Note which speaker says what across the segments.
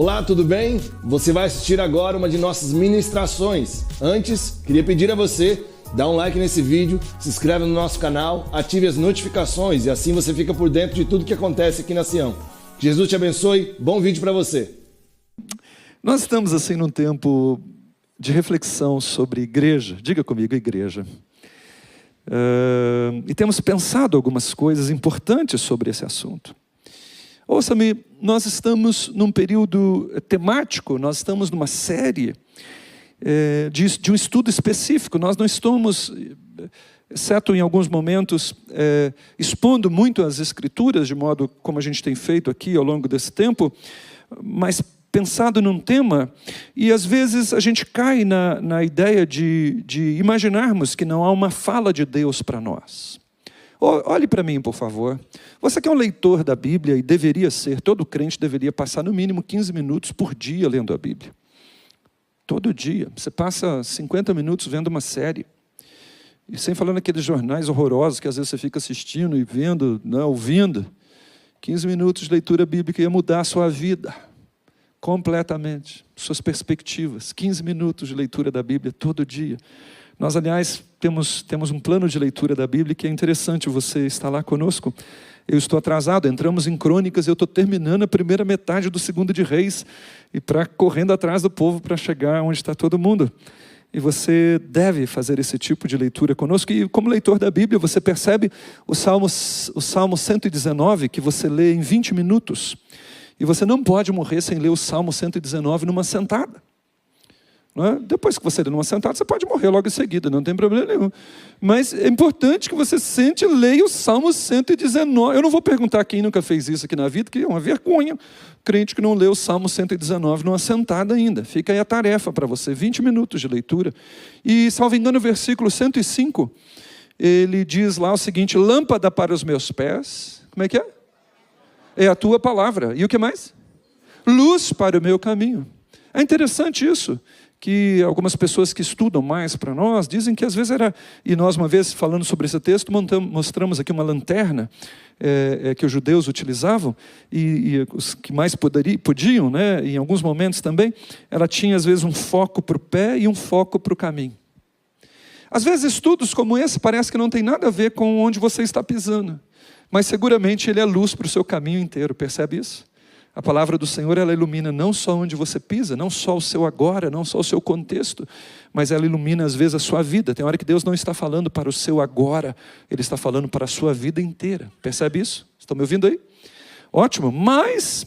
Speaker 1: Olá, tudo bem? Você vai assistir agora uma de nossas ministrações. Antes, queria pedir a você, dá um like nesse vídeo, se inscreve no nosso canal, ative as notificações e assim você fica por dentro de tudo que acontece aqui na Sião. Que Jesus te abençoe, bom vídeo para você.
Speaker 2: Nós estamos assim num tempo de reflexão sobre igreja, diga comigo, igreja. E temos pensado algumas coisas importantes sobre esse assunto. Ouça-me, nós estamos num período temático, nós estamos numa série de um estudo específico. Nós não estamos, exceto em alguns momentos, expondo muito as Escrituras, de modo como a gente tem feito aqui ao longo desse tempo, mas pensado num tema, e às vezes a gente cai na ideia de imaginarmos que não há uma fala de Deus para nós. Olhe para mim, por favor. Você que é um leitor da Bíblia, e deveria ser, todo crente deveria passar no mínimo 15 minutos por dia lendo a Bíblia. Todo dia. Você passa 50 minutos vendo uma série. E sem falar naqueles jornais horrorosos que às vezes você fica assistindo e vendo, ouvindo. 15 minutos de leitura bíblica ia mudar a sua vida. Completamente. Suas perspectivas. 15 minutos de leitura da Bíblia todo dia. Nós, aliás, temos um plano de leitura da Bíblia que é interessante, você está lá conosco. Eu estou atrasado, entramos em Crônicas, eu estou terminando a primeira metade do 2 de Reis, e correndo atrás do povo para chegar onde está todo mundo. E você deve fazer esse tipo de leitura conosco, e como leitor da Bíblia, você percebe o Salmo 119, que você lê em 20 minutos, e você não pode morrer sem ler o Salmo 119 numa sentada. Depois que você lê numa sentada, você pode morrer logo em seguida, não tem problema nenhum. Mas é importante que você sente e leia o Salmo 119. Eu não vou perguntar quem nunca fez isso aqui na vida, que é uma vergonha. Crente que não lê o Salmo 119 numa sentada ainda. Fica aí a tarefa para você, 20 minutos de leitura. E, salvo engano, o versículo 105, ele diz lá o seguinte: lâmpada para os meus pés. Como é que é? É a tua palavra. E o que mais? Luz para o meu caminho. É interessante isso, que algumas pessoas que estudam mais para nós dizem que às vezes era, e nós uma vez falando sobre esse texto, mostramos aqui uma lanterna que os judeus utilizavam, e os que mais podiam, em alguns momentos também, ela tinha às vezes um foco para o pé e um foco para o caminho. Às vezes estudos como esse parece que não tem nada a ver com onde você está pisando, mas seguramente ele é luz para o seu caminho inteiro, percebe isso? A palavra do Senhor, ela ilumina não só onde você pisa, não só o seu agora, não só o seu contexto, mas ela ilumina às vezes a sua vida. Tem hora que Deus não está falando para o seu agora, Ele está falando para a sua vida inteira. Percebe isso? Estão me ouvindo aí? Ótimo, mas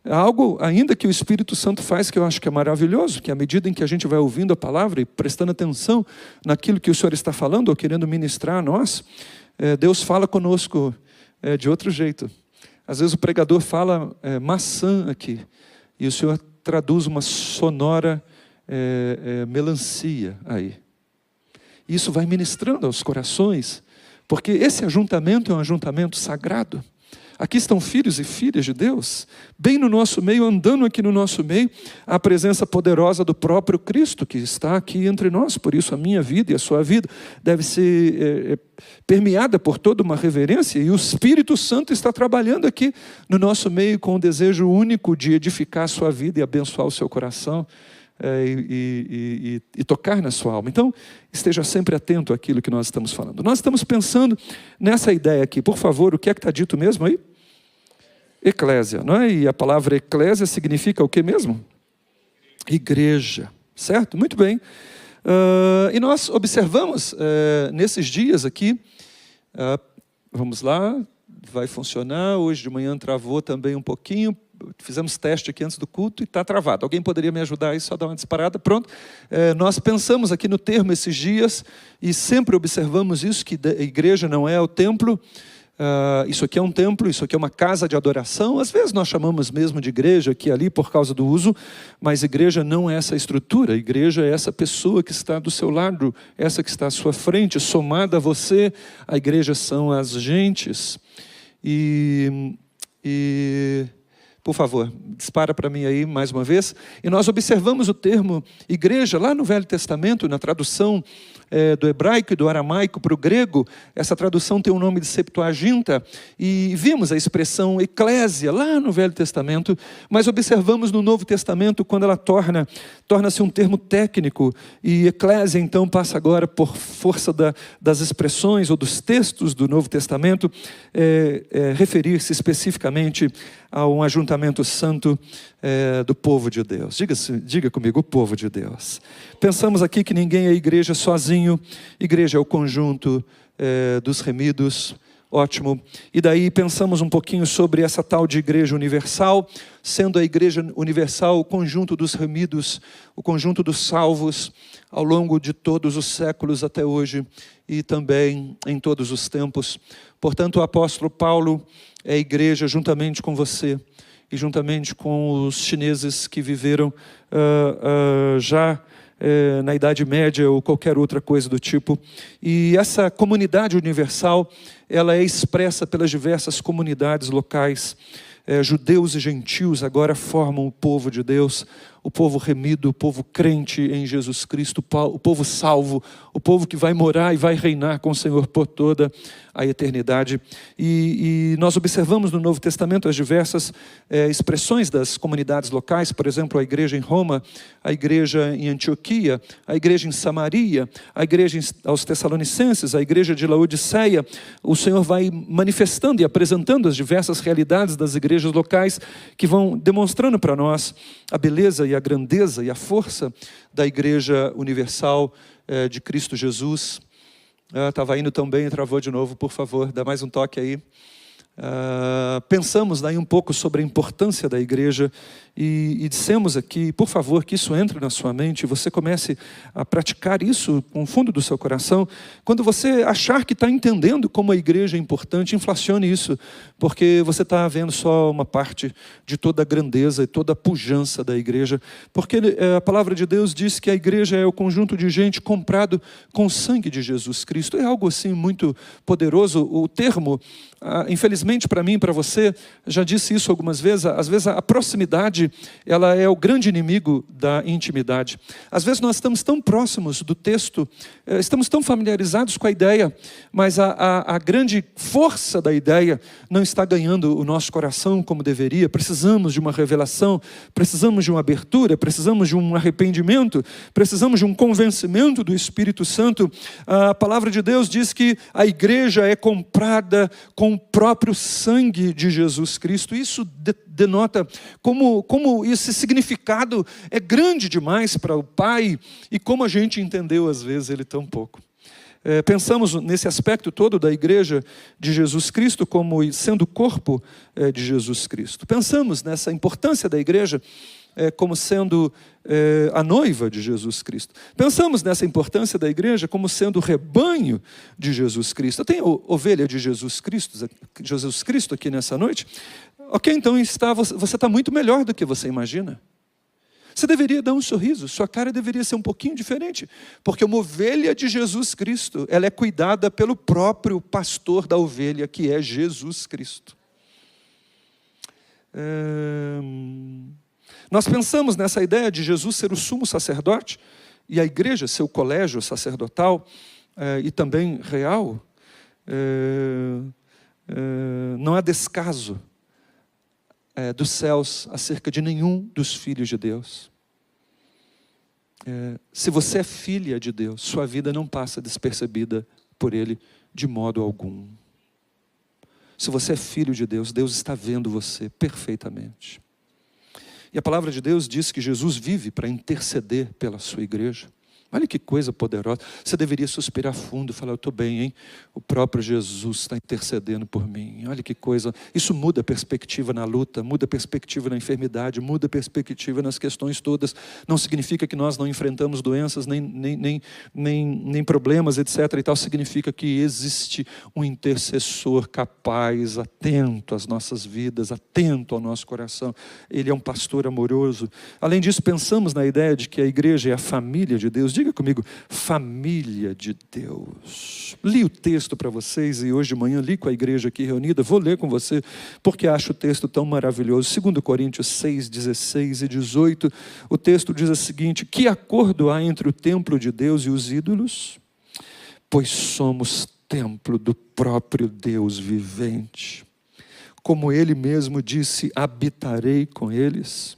Speaker 2: algo ainda que o Espírito Santo faz que eu acho que é maravilhoso, que à medida em que a gente vai ouvindo a palavra e prestando atenção naquilo que o Senhor está falando ou querendo ministrar a nós, Deus fala conosco de outro jeito. Às vezes o pregador fala maçã aqui, e o Senhor traduz uma sonora melancia aí. Isso vai ministrando aos corações, porque esse ajuntamento é um ajuntamento sagrado. Aqui estão filhos e filhas de Deus, bem no nosso meio, andando aqui no nosso meio, a presença poderosa do próprio Cristo, que está aqui entre nós. Por isso a minha vida e a sua vida deve ser permeada por toda uma reverência, e o Espírito Santo está trabalhando aqui no nosso meio com o desejo único de edificar a sua vida e abençoar o seu coração, e tocar na sua alma. Então, esteja sempre atento àquilo que nós estamos falando. Nós estamos pensando nessa ideia aqui. Por favor, o que é que está dito mesmo aí? Eclésia, não é? E a palavra eclésia significa o que mesmo? Igreja, certo? Muito bem. E nós observamos nesses dias aqui, vamos lá, vai funcionar. Hoje de manhã travou também um pouquinho. Fizemos teste aqui antes do culto e está travado. Alguém poderia me ajudar aí, só dar uma disparada? Pronto. Nós pensamos aqui no termo esses dias e sempre observamos isso, que a igreja não é o templo. Isso aqui é um templo, isso aqui é uma casa de adoração. Às vezes nós chamamos mesmo de igreja aqui e ali por causa do uso, mas igreja não é essa estrutura. A igreja é essa pessoa que está do seu lado, essa que está à sua frente, somada a você. A igreja são as gentes. Por favor, dispara para mim aí mais uma vez. E nós observamos o termo igreja lá no Velho Testamento, na tradução do hebraico e do aramaico para o grego. Essa tradução tem o nome de Septuaginta, e vimos a expressão eclésia lá no Velho Testamento, mas observamos no Novo Testamento quando ela torna-se um termo técnico, e eclésia então passa agora, por força das expressões ou dos textos do Novo Testamento, referir-se especificamente a um ajuntamento santo do povo de Deus. Diga comigo, o povo de Deus. Pensamos aqui que ninguém é igreja sozinho, igreja é o conjunto dos remidos. Ótimo. E daí pensamos um pouquinho sobre essa tal de igreja universal, sendo a igreja universal o conjunto dos remidos, o conjunto dos salvos, ao longo de todos os séculos até hoje, e também em todos os tempos. Portanto, o apóstolo Paulo é a igreja juntamente com você, e juntamente com os chineses que viveram já na Idade Média ou qualquer outra coisa do tipo. E essa comunidade universal, ela é expressa pelas diversas comunidades locais. Judeus e gentios agora formam o povo de Deus, o povo remido, o povo crente em Jesus Cristo, o povo salvo, o povo que vai morar e vai reinar com o Senhor por toda a eternidade. E nós observamos no Novo Testamento as diversas expressões das comunidades locais, por exemplo, a igreja em Roma, a igreja em Antioquia, a igreja em Samaria, a igreja aos Tessalonicenses, a igreja de Laodiceia. O Senhor vai manifestando e apresentando as diversas realidades das igrejas locais, que vão demonstrando para nós a beleza e a grandeza e a força da igreja universal de Cristo Jesus. Estava indo tão bem e travou de novo, por favor, dá mais um toque aí. Pensamos daí um pouco sobre a importância da igreja e dissemos aqui, por favor, que isso entre na sua mente e você comece a praticar isso com o fundo do seu coração. Quando você achar que está entendendo como a igreja é importante, inflacione isso, porque você está vendo só uma parte de toda a grandeza e toda a pujança da igreja, porque a palavra de Deus diz que a igreja é o conjunto de gente comprado com o sangue de Jesus Cristo. É algo assim muito poderoso. O termo, infelizmente para mim e para você, já disse isso algumas vezes, às vezes a proximidade, ela é o grande inimigo da intimidade. Às vezes nós estamos tão próximos do texto, estamos tão familiarizados com a ideia, mas a grande força da ideia não está ganhando o nosso coração como deveria. Precisamos de uma revelação, precisamos de uma abertura, precisamos de um arrependimento, precisamos de um convencimento do Espírito Santo. A palavra de Deus diz que a igreja é comprada com o próprio sangue de Jesus Cristo. Isso denota como esse significado é grande demais para o Pai e como a gente entendeu às vezes ele tão pouco. Pensamos nesse aspecto todo da igreja de Jesus Cristo como sendo o corpo de Jesus Cristo. Pensamos nessa importância da igreja como sendo a noiva de Jesus Cristo. Pensamos nessa importância da igreja como sendo o rebanho de Jesus Cristo. Eu tenho ovelha de Jesus Cristo aqui nessa noite. Ok, então você está muito melhor do que você imagina. Você deveria dar um sorriso, sua cara deveria ser um pouquinho diferente, porque uma ovelha de Jesus Cristo, ela é cuidada pelo próprio pastor da ovelha, que é Jesus Cristo. Nós pensamos nessa ideia de Jesus ser o sumo sacerdote e a igreja ser o colégio sacerdotal e também real. Não há descaso dos céus acerca de nenhum dos filhos de Deus. Se você é filha de Deus, sua vida não passa despercebida por Ele de modo algum. Se você é filho de Deus, Deus está vendo você perfeitamente. E a palavra de Deus diz que Jesus vive para interceder pela sua igreja. Olha que coisa poderosa. Você deveria suspirar fundo e falar, eu estou bem, hein? O próprio Jesus está intercedendo por mim. Olha que coisa. Isso muda a perspectiva na luta, muda a perspectiva na enfermidade, muda a perspectiva nas questões todas. Não significa que nós não enfrentamos doenças, nem problemas, etc. e tal. Significa que existe um intercessor capaz, atento às nossas vidas, atento ao nosso coração. Ele é um pastor amoroso. Além disso, pensamos na ideia de que a igreja é a família de Deus. Diga comigo, família de Deus. Li o texto para vocês e hoje de manhã li com a igreja aqui reunida. Vou ler com você porque acho o texto tão maravilhoso. 2 Coríntios 6, 16 e 18. O texto diz o seguinte: que acordo há entre o templo de Deus e os ídolos? pois somos templo do próprio Deus vivente. Como Ele mesmo disse, habitarei com eles,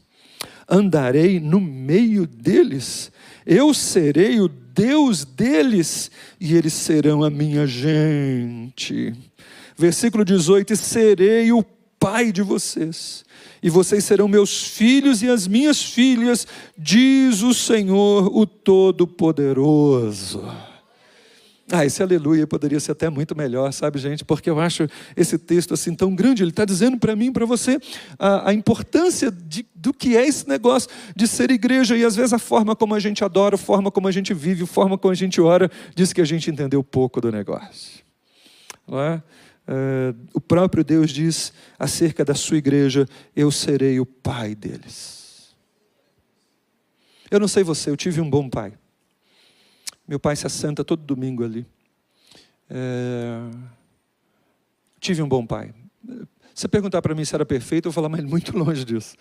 Speaker 2: andarei no meio deles, eu serei o Deus deles e eles serão a minha gente. Versículo 18, e serei o Pai de vocês, e vocês serão meus filhos e as minhas filhas, diz o Senhor, o Todo-Poderoso. Esse aleluia poderia ser até muito melhor, sabe, gente? Porque eu acho esse texto assim tão grande. Ele está dizendo para mim e para você a importância do que é esse negócio de ser igreja. E às vezes a forma como a gente adora, a forma como a gente vive, a forma como a gente ora, diz que a gente entendeu pouco do negócio. Não é? O próprio Deus diz acerca da sua igreja, eu serei o pai deles. Eu não sei você, eu tive um bom pai. Meu pai se assenta todo domingo ali. Tive um bom pai. Se perguntar para mim se era perfeito, eu vou falar, mas muito longe disso.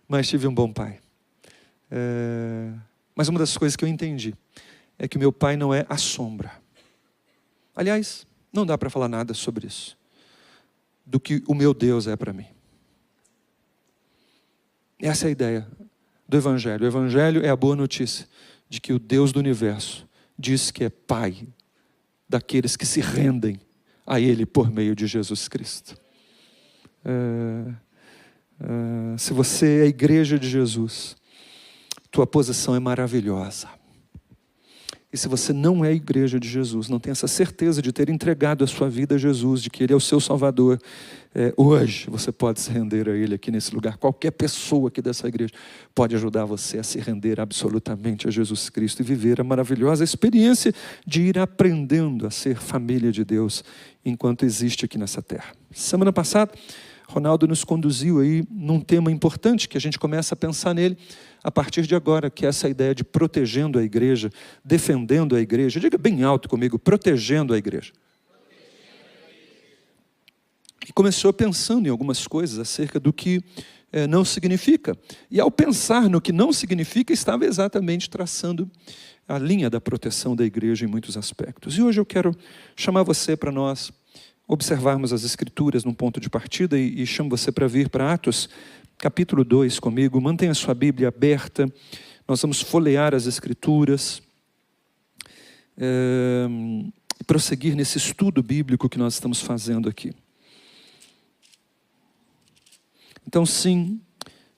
Speaker 2: Mas tive um bom pai. Mas uma das coisas que eu entendi é que meu pai não é a sombra. Aliás, não dá para falar nada sobre isso, do que o meu Deus é para mim. Essa é a ideia do Evangelho. O Evangelho é a boa notícia de que o Deus do universo diz que é Pai daqueles que se rendem a Ele por meio de Jesus Cristo. Se você é a igreja de Jesus, tua posição é maravilhosa. E se você não é a igreja de Jesus, não tem essa certeza de ter entregado a sua vida a Jesus, de que Ele é o seu Salvador, hoje você pode se render a Ele aqui nesse lugar. Qualquer pessoa aqui dessa igreja pode ajudar você a se render absolutamente a Jesus Cristo e viver a maravilhosa experiência de ir aprendendo a ser família de Deus enquanto existe aqui nessa terra. Semana passada, Ronaldo nos conduziu aí num tema importante que a gente começa a pensar nele a partir de agora, que é essa ideia de protegendo a igreja, defendendo a igreja. Diga bem alto comigo, protegendo a igreja. E começou pensando em algumas coisas acerca do que não significa. E ao pensar no que não significa, estava exatamente traçando a linha da proteção da igreja em muitos aspectos. E hoje eu quero chamar você para nós observarmos as Escrituras num ponto de partida e chamo você para vir para Atos, capítulo 2 comigo. Mantenha a sua Bíblia aberta, nós vamos folhear as Escrituras e prosseguir nesse estudo bíblico que nós estamos fazendo aqui. Então sim,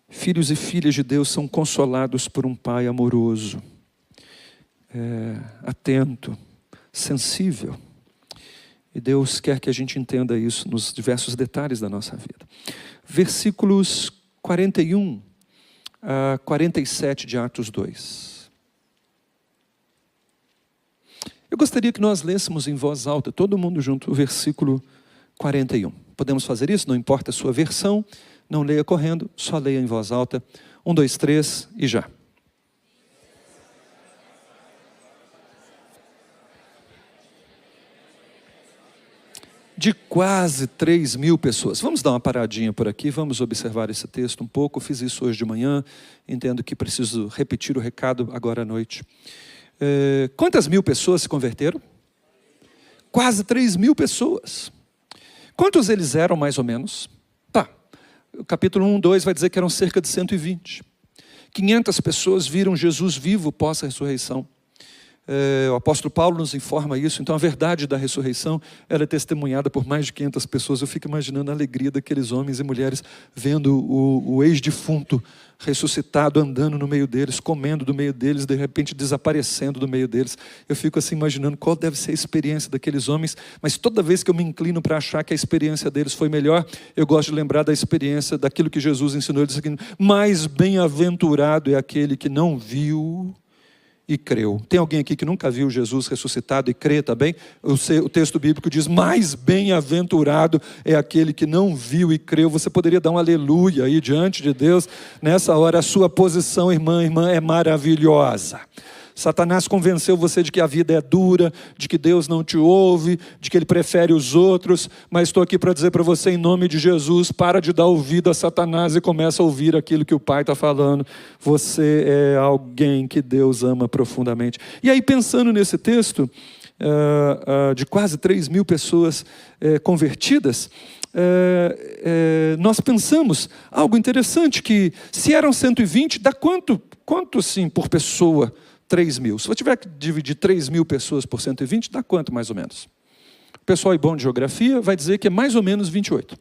Speaker 2: filhos e filhas de Deus são consolados por um Pai amoroso, atento, sensível. E Deus quer que a gente entenda isso nos diversos detalhes da nossa vida. Versículos 41 a 47 de Atos 2. Eu gostaria que nós lêssemos em voz alta, todo mundo junto, o versículo 41. Podemos fazer isso? Não importa a sua versão, não leia correndo, só leia em voz alta. 1, 2, 3 e já. De quase 3.000 pessoas. Vamos dar uma paradinha por aqui, vamos observar esse texto um pouco. Eu fiz isso hoje de manhã, entendo que preciso repetir o recado agora à noite. Quantas mil pessoas se converteram? Quase 3.000 pessoas. Quantos eles eram mais ou menos? O capítulo 1, 2 vai dizer que eram cerca de 120. 500 pessoas viram Jesus vivo pós a ressurreição. O apóstolo Paulo nos informa isso. Então a verdade da ressurreição ela é testemunhada por mais de 500 pessoas. Eu fico imaginando a alegria daqueles homens e mulheres vendo o ex-defunto ressuscitado andando no meio deles, comendo do meio deles, de repente desaparecendo do meio deles. Eu fico assim imaginando qual deve ser a experiência daqueles homens, mas toda vez que eu me inclino para achar que a experiência deles foi melhor, eu gosto de lembrar da experiência daquilo que Jesus ensinou. Ele disse assim, mais bem-aventurado é aquele que não viu e creu. Tem alguém aqui que nunca viu Jesus ressuscitado e crê também? O texto bíblico diz, mais bem-aventurado é aquele que não viu e creu. Você poderia dar um aleluia aí diante de Deus. Nessa hora a sua posição, irmã, é maravilhosa. Satanás convenceu você de que a vida é dura, de que Deus não te ouve, de que Ele prefere os outros, mas estou aqui para dizer para você, em nome de Jesus, para de dar ouvido a Satanás e começa a ouvir aquilo que o Pai está falando. Você é alguém que Deus ama profundamente. E aí, pensando nesse texto, de quase 3.000 pessoas convertidas, nós pensamos algo interessante, que se eram 120, dá quanto assim por pessoa? 3.000. Se eu tiver que dividir 3.000 pessoas por 120, dá quanto mais ou menos? O pessoal bom de geografia vai dizer que é mais ou menos 28.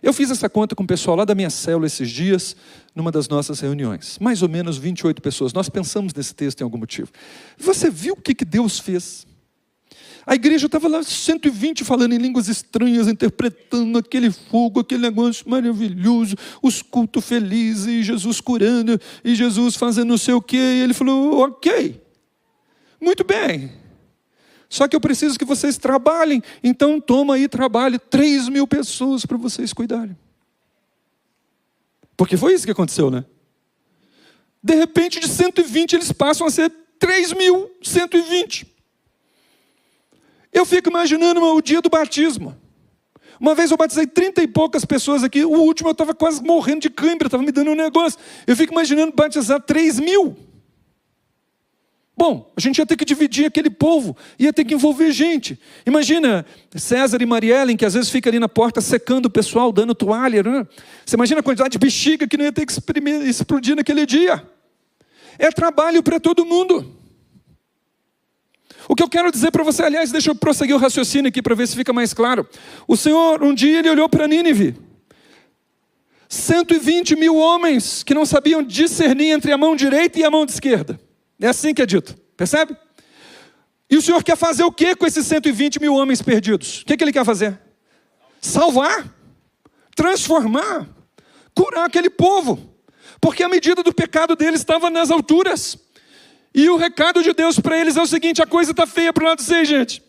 Speaker 2: Eu fiz essa conta com o pessoal lá da minha célula esses dias, numa das nossas reuniões. Mais ou menos 28 pessoas. Nós pensamos nesse texto em algum motivo. Você viu o que Deus fez? A igreja estava lá, 120, falando em línguas estranhas, interpretando aquele fogo, aquele negócio maravilhoso, os cultos felizes, e Jesus curando, e Jesus fazendo não sei o quê. E ele falou, ok, muito bem. Só que eu preciso que vocês trabalhem, então toma aí trabalho, 3.000 pessoas para vocês cuidarem. Porque foi isso que aconteceu, né? De repente, de 120, eles passam a ser 3.120. Eu fico imaginando o dia do batismo. Uma vez eu batizei 30 e poucas pessoas aqui, o último eu estava quase morrendo de cãibra, estava me dando um negócio. Eu fico imaginando batizar 3.000. Bom, a gente ia ter que dividir aquele povo, ia ter que envolver gente. Imagina César e Mariellen, que às vezes fica ali na porta secando o pessoal, dando toalha. Né? Você imagina a quantidade de bexiga que não ia ter que explodir naquele dia. É trabalho para todo mundo. O que eu quero dizer para você, aliás, deixa eu prosseguir o raciocínio aqui para ver se fica mais claro. O Senhor, um dia, ele olhou para Nínive. 120.000 homens que não sabiam discernir entre a mão direita e a mão esquerda. É assim que é dito, percebe? E o Senhor quer fazer o que com esses 120.000 homens perdidos? O que Ele quer fazer? Salvar, transformar, curar aquele povo. Porque a medida do pecado deles estava nas alturas. E o recado de Deus para eles é o seguinte, a coisa está feia para o lado de vocês, gente.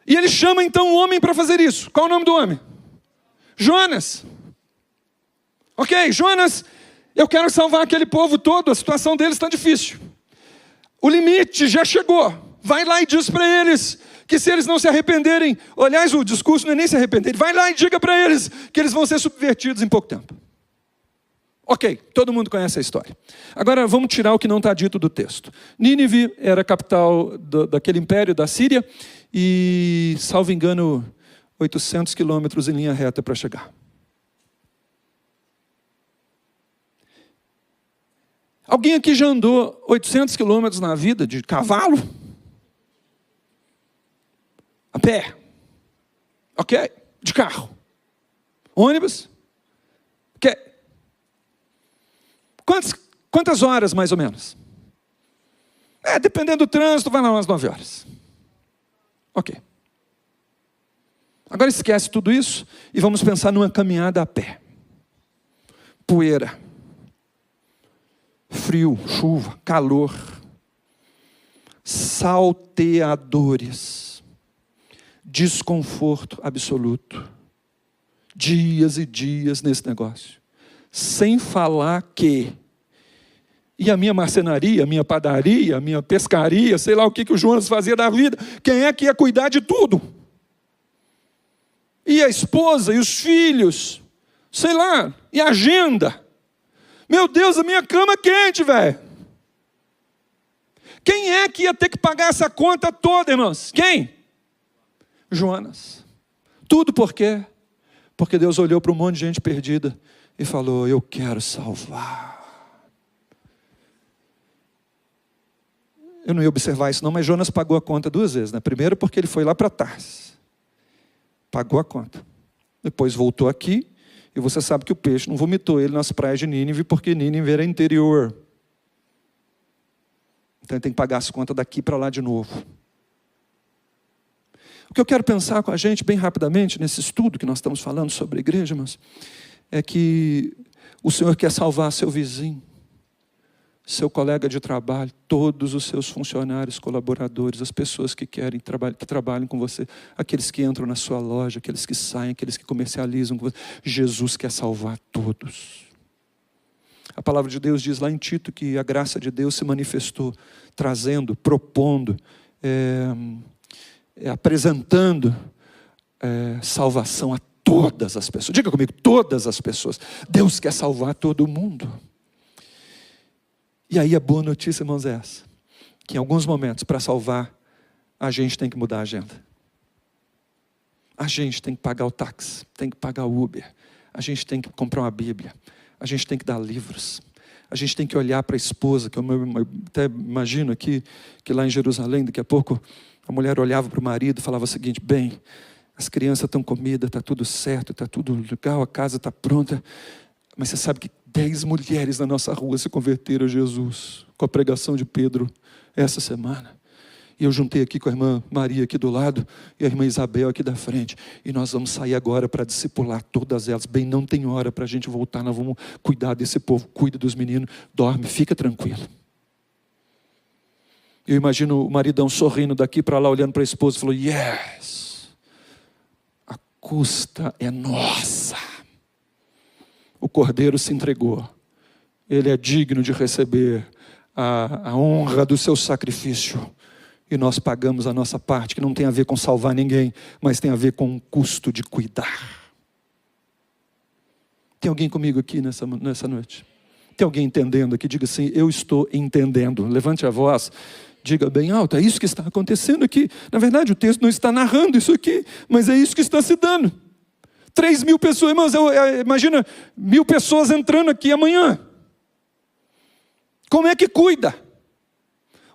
Speaker 2: E ele chama então um homem para fazer isso. Qual o nome do homem? Jonas. Ok, Jonas, eu quero salvar aquele povo todo, a situação deles está difícil. O limite já chegou. Vai lá e diz para eles que se eles não se arrependerem, aliás, o discurso não é nem se arrepender, vai lá e diga para eles que eles vão ser subvertidos em pouco tempo. Ok, todo mundo conhece a história. Agora vamos tirar o que não está dito do texto. Nínive era a capital daquele império da Síria e, salvo engano, 800 quilômetros em linha reta para chegar. Alguém aqui já andou 800 quilômetros na vida de cavalo? A pé? Ok. De carro? Ônibus? Ok. Quantas horas, mais ou menos? Dependendo do trânsito, vai lá umas 9 horas. Ok. Agora esquece tudo isso e vamos pensar numa caminhada a pé. Poeira. Frio, chuva, calor. Salteadores. Desconforto absoluto. Dias e dias nesse negócio. Sem falar que, e a minha marcenaria, a minha padaria, a minha pescaria, sei lá o que o Jonas fazia da vida, quem é que ia cuidar de tudo? E a esposa, e os filhos, sei lá, e a agenda. Meu Deus, a minha cama é quente, velho. Quem é que ia ter que pagar essa conta toda, irmãos? Quem? Jonas. Tudo por quê? Porque Deus olhou para um monte de gente perdida e falou, eu quero salvar. Eu não ia observar isso não, mas Jonas pagou a conta 2 vezes. Né? Primeiro porque ele foi lá para Tarsis. Pagou a conta. Depois voltou aqui, e você sabe que o peixe não vomitou ele nas praias de Nínive, porque Nínive era interior. Então ele tem que pagar as contas daqui para lá de novo. O que eu quero pensar com a gente, bem rapidamente, nesse estudo que nós estamos falando sobre a igreja, mas é que o Senhor quer salvar seu vizinho, seu colega de trabalho, todos os seus funcionários, colaboradores, as pessoas que querem que trabalhem com você, aqueles que entram na sua loja, aqueles que saem, aqueles que comercializam com você. Jesus quer salvar todos. A palavra de Deus diz lá em Tito que a graça de Deus se manifestou, trazendo, propondo, apresentando salvação a todas as pessoas. Diga comigo, todas as pessoas. Deus quer salvar todo mundo. E aí a boa notícia, irmãos, é essa. que em alguns momentos, para salvar, a gente tem que mudar a agenda. A gente tem que pagar o táxi, tem que pagar o Uber, a gente tem que comprar uma Bíblia, a gente tem que dar livros, a gente tem que olhar para a esposa, que eu até imagino aqui, que lá em Jerusalém, daqui a pouco, a mulher olhava para o marido e falava o seguinte: bem, as crianças estão comidas, está tudo certo, está tudo legal, a casa está pronta, mas você sabe que 10 mulheres na nossa rua se converteram a Jesus, com a pregação de Pedro essa semana. E eu juntei aqui com a irmã Maria aqui do lado e a irmã Isabel aqui da frente. E nós vamos sair agora para discipular todas elas. Bem, não tem hora para a gente voltar, nós vamos cuidar desse povo. Cuida dos meninos, dorme, fica tranquilo. Eu imagino o maridão sorrindo daqui para lá, olhando para a esposa e falou: yes, a custa é nossa. O cordeiro se entregou. Ele é digno de receber a honra do seu sacrifício. E nós pagamos a nossa parte, que não tem a ver com salvar ninguém, mas tem a ver com o custo de cuidar. Tem alguém comigo aqui nessa noite? Tem alguém entendendo aqui? Diga assim: eu estou entendendo. Levante a voz, diga bem alto: é isso que está acontecendo aqui. Na verdade, o texto não está narrando isso aqui, mas é isso que está se dando. 3.000 pessoas, irmãos, imagina 1.000 pessoas entrando aqui amanhã. Como é que cuida?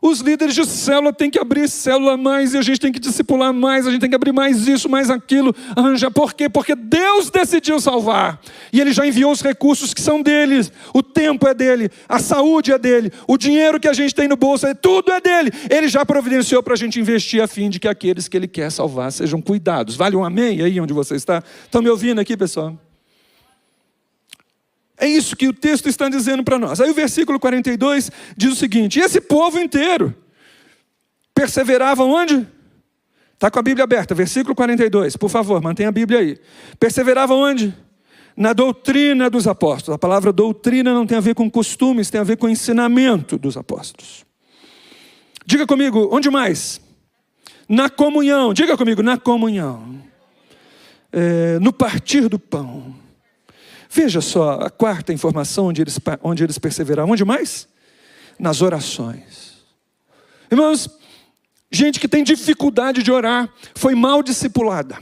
Speaker 2: Os líderes de célula têm que abrir célula mais, e a gente tem que discipular mais, a gente tem que abrir mais isso, mais aquilo, arranjar. Por quê? Porque Deus decidiu salvar, e Ele já enviou os recursos que são dele, o tempo é dele, a saúde é dele, o dinheiro que a gente tem no bolso, tudo é dele. Ele já providenciou para a gente investir a fim de que aqueles que Ele quer salvar sejam cuidados. Vale um amém aí onde você está? Estão me ouvindo aqui, pessoal? É isso que o texto está dizendo para nós. Aí o versículo 42 diz o seguinte: e esse povo inteiro perseverava onde? Está com a Bíblia aberta, versículo 42, por favor, mantenha a Bíblia aí. Perseverava onde? Na doutrina dos apóstolos. A palavra doutrina não tem a ver com costumes, tem a ver com o ensinamento dos apóstolos. Diga comigo, onde mais? Na comunhão, diga comigo, na comunhão. No partir do pão. Veja só, a quarta informação onde eles perseveravam. Onde mais? Nas orações. Irmãos, gente que tem dificuldade de orar foi mal discipulada.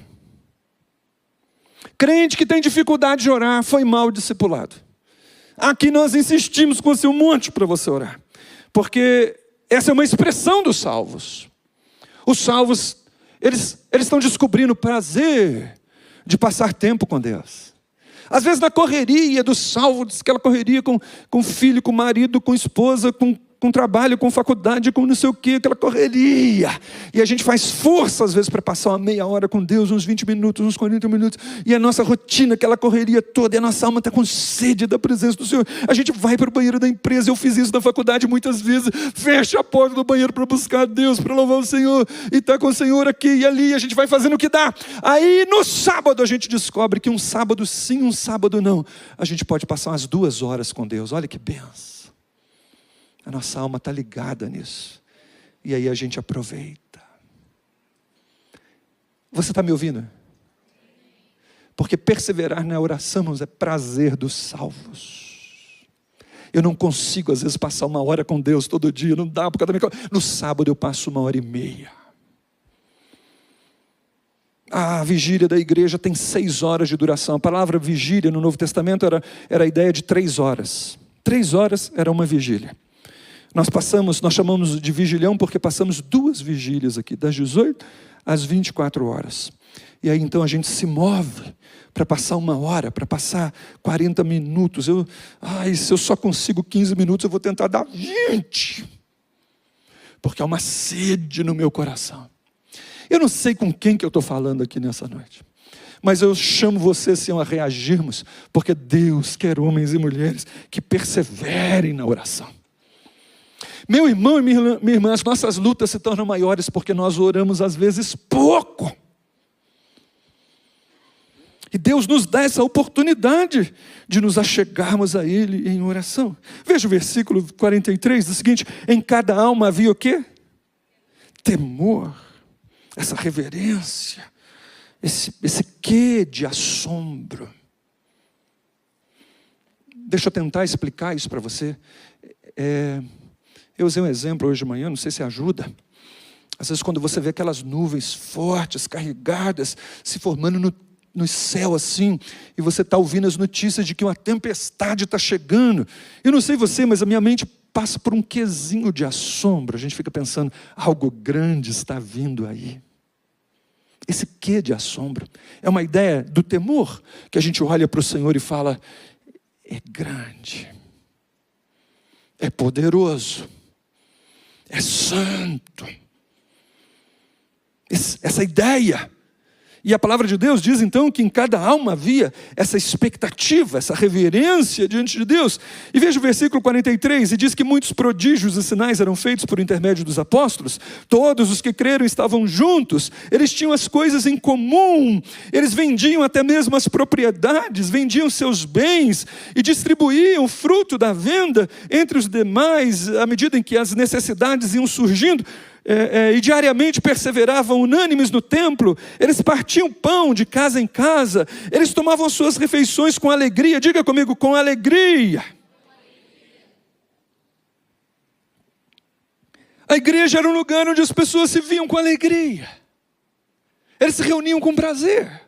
Speaker 2: Crente que tem dificuldade de orar foi mal discipulado. Aqui nós insistimos com você um monte para você orar. Porque essa é uma expressão dos salvos. Os salvos, eles estão descobrindo o prazer de passar tempo com Deus. Às vezes na correria do salvo, aquela correria com filho, com marido, com esposa, com trabalho, com faculdade, com não sei o quê, aquela correria. E a gente faz força às vezes para passar uma meia hora com Deus, uns 20 minutos, uns 40 minutos. E a nossa rotina, aquela correria toda, e a nossa alma está com sede da presença do Senhor. A gente vai para o banheiro da empresa, eu fiz isso na faculdade muitas vezes, fecha a porta do banheiro para buscar Deus, para louvar o Senhor, e está com o Senhor aqui e ali, a gente vai fazendo o que dá. Aí no sábado a gente descobre que um sábado sim, um sábado não, a gente pode passar umas 2 horas com Deus. Olha que benção. A nossa alma está ligada nisso. E aí a gente aproveita. Você está me ouvindo? Porque perseverar na oração, irmãos, é prazer dos salvos. Eu não consigo, às vezes, passar 1 hora com Deus todo dia. Não dá, por causa da minha... No sábado eu passo 1h30. A vigília da igreja tem 6 horas de duração. A palavra vigília no Novo Testamento era a ideia de 3 horas. 3 horas era uma vigília. Nós chamamos de vigilhão porque passamos 2 vigílias aqui, das 18 às 24 horas. E aí então a gente se move para passar 1 hora, para passar 40 minutos. Se eu só consigo 15 minutos, eu vou tentar dar 20. Porque há uma sede no meu coração. Eu não sei com quem que eu estou falando aqui nessa noite. Mas eu chamo você assim, a reagirmos, porque Deus quer homens e mulheres que perseverem na oração. Meu irmão e minha irmã, as nossas lutas se tornam maiores porque nós oramos às vezes pouco. E Deus nos dá essa oportunidade de nos achegarmos a Ele em oração. Veja o versículo 43, diz o seguinte: em cada alma havia o quê? Temor, essa reverência, esse quê de assombro. Deixa eu tentar explicar isso para você. Eu usei um exemplo hoje de manhã, não sei se ajuda. Às vezes quando você vê aquelas nuvens fortes, carregadas, se formando no céu assim, e você está ouvindo as notícias de que uma tempestade está chegando. Eu não sei você, mas a minha mente passa por um quesinho de assombro. A gente fica pensando, algo grande está vindo aí. Esse quê de assombro é uma ideia do temor, que a gente olha para o Senhor e fala, é grande, é poderoso, é santo. Essa ideia. E a palavra de Deus diz então que em cada alma havia essa expectativa, essa reverência diante de Deus. E veja o versículo 43, e diz que muitos prodígios e sinais eram feitos por intermédio dos apóstolos. Todos os que creram estavam juntos, eles tinham as coisas em comum, eles vendiam até mesmo as propriedades, vendiam seus bens e distribuíam o fruto da venda entre os demais, à medida em que as necessidades iam surgindo. E diariamente perseveravam unânimes no templo, eles partiam pão de casa em casa, eles tomavam suas refeições com alegria, diga comigo, com alegria. A igreja era um lugar onde as pessoas se viam com alegria, eles se reuniam com prazer,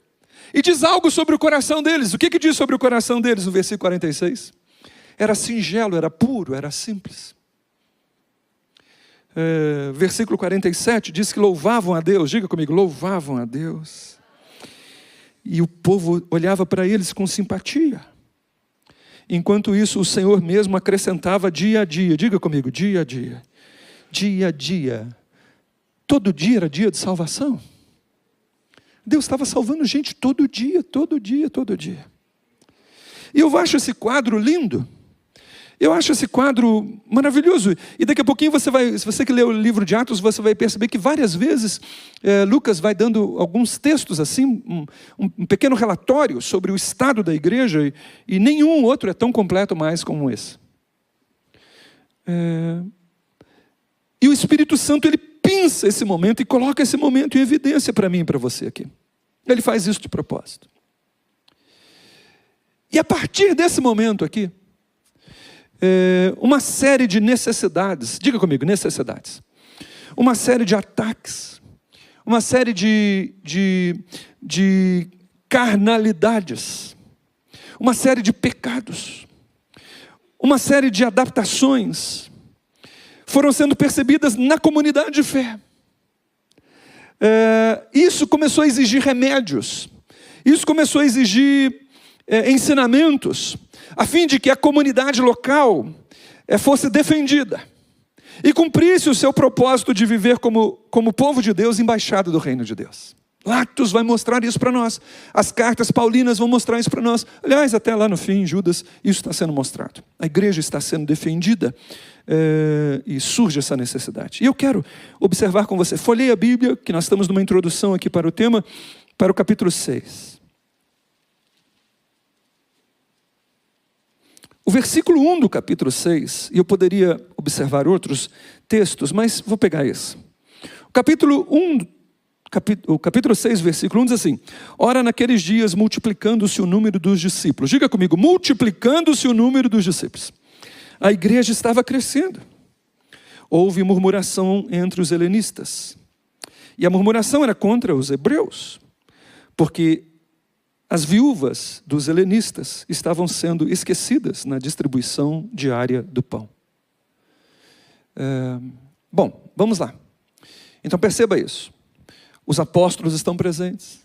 Speaker 2: e diz algo sobre o coração deles. O que diz sobre o coração deles no versículo 46? Era singelo, era puro, era simples. Versículo 47 diz que louvavam a Deus, diga comigo, louvavam a Deus, e o povo olhava para eles com simpatia. Enquanto isso, o Senhor mesmo acrescentava dia a dia, diga comigo, dia a dia, dia a dia, todo dia era dia de salvação. Deus estava salvando gente todo dia, todo dia, todo dia. E eu acho esse quadro lindo. Eu acho esse quadro maravilhoso. E daqui a pouquinho você vai, se você que lê o livro de Atos, você vai perceber que várias vezes Lucas vai dando alguns textos assim, um pequeno relatório sobre o estado da igreja, e nenhum outro é tão completo mais como esse. E o Espírito Santo, ele pinça esse momento e coloca esse momento em evidência para mim e para você aqui. Ele faz isso de propósito. E a partir desse momento aqui, uma série de necessidades, diga comigo, necessidades, uma série de ataques, uma série de carnalidades, uma série de pecados, uma série de adaptações foram sendo percebidas na comunidade de fé. Isso começou a exigir remédios, isso começou a exigir ensinamentos, a fim de que a comunidade local fosse defendida e cumprisse o seu propósito de viver como povo de Deus, embaixada do reino de Deus. Atos vai mostrar isso para nós, as cartas paulinas vão mostrar isso para nós. Aliás, até lá no fim, Judas, isso está sendo mostrado. A igreja está sendo defendida e surge essa necessidade. E eu quero observar com você, folheie a Bíblia, que nós estamos numa introdução aqui para o tema, para o capítulo 6. O versículo 1 do capítulo 6, e eu poderia observar outros textos, mas vou pegar esse. O capítulo 6, versículo 1 diz assim: ora, naqueles dias, multiplicando-se o número dos discípulos. Diga comigo, multiplicando-se o número dos discípulos. A igreja estava crescendo. Houve murmuração entre os helenistas. E a murmuração era contra os hebreus, porque as viúvas dos helenistas estavam sendo esquecidas na distribuição diária do pão. Bom, vamos lá. Então perceba isso. Os apóstolos estão presentes.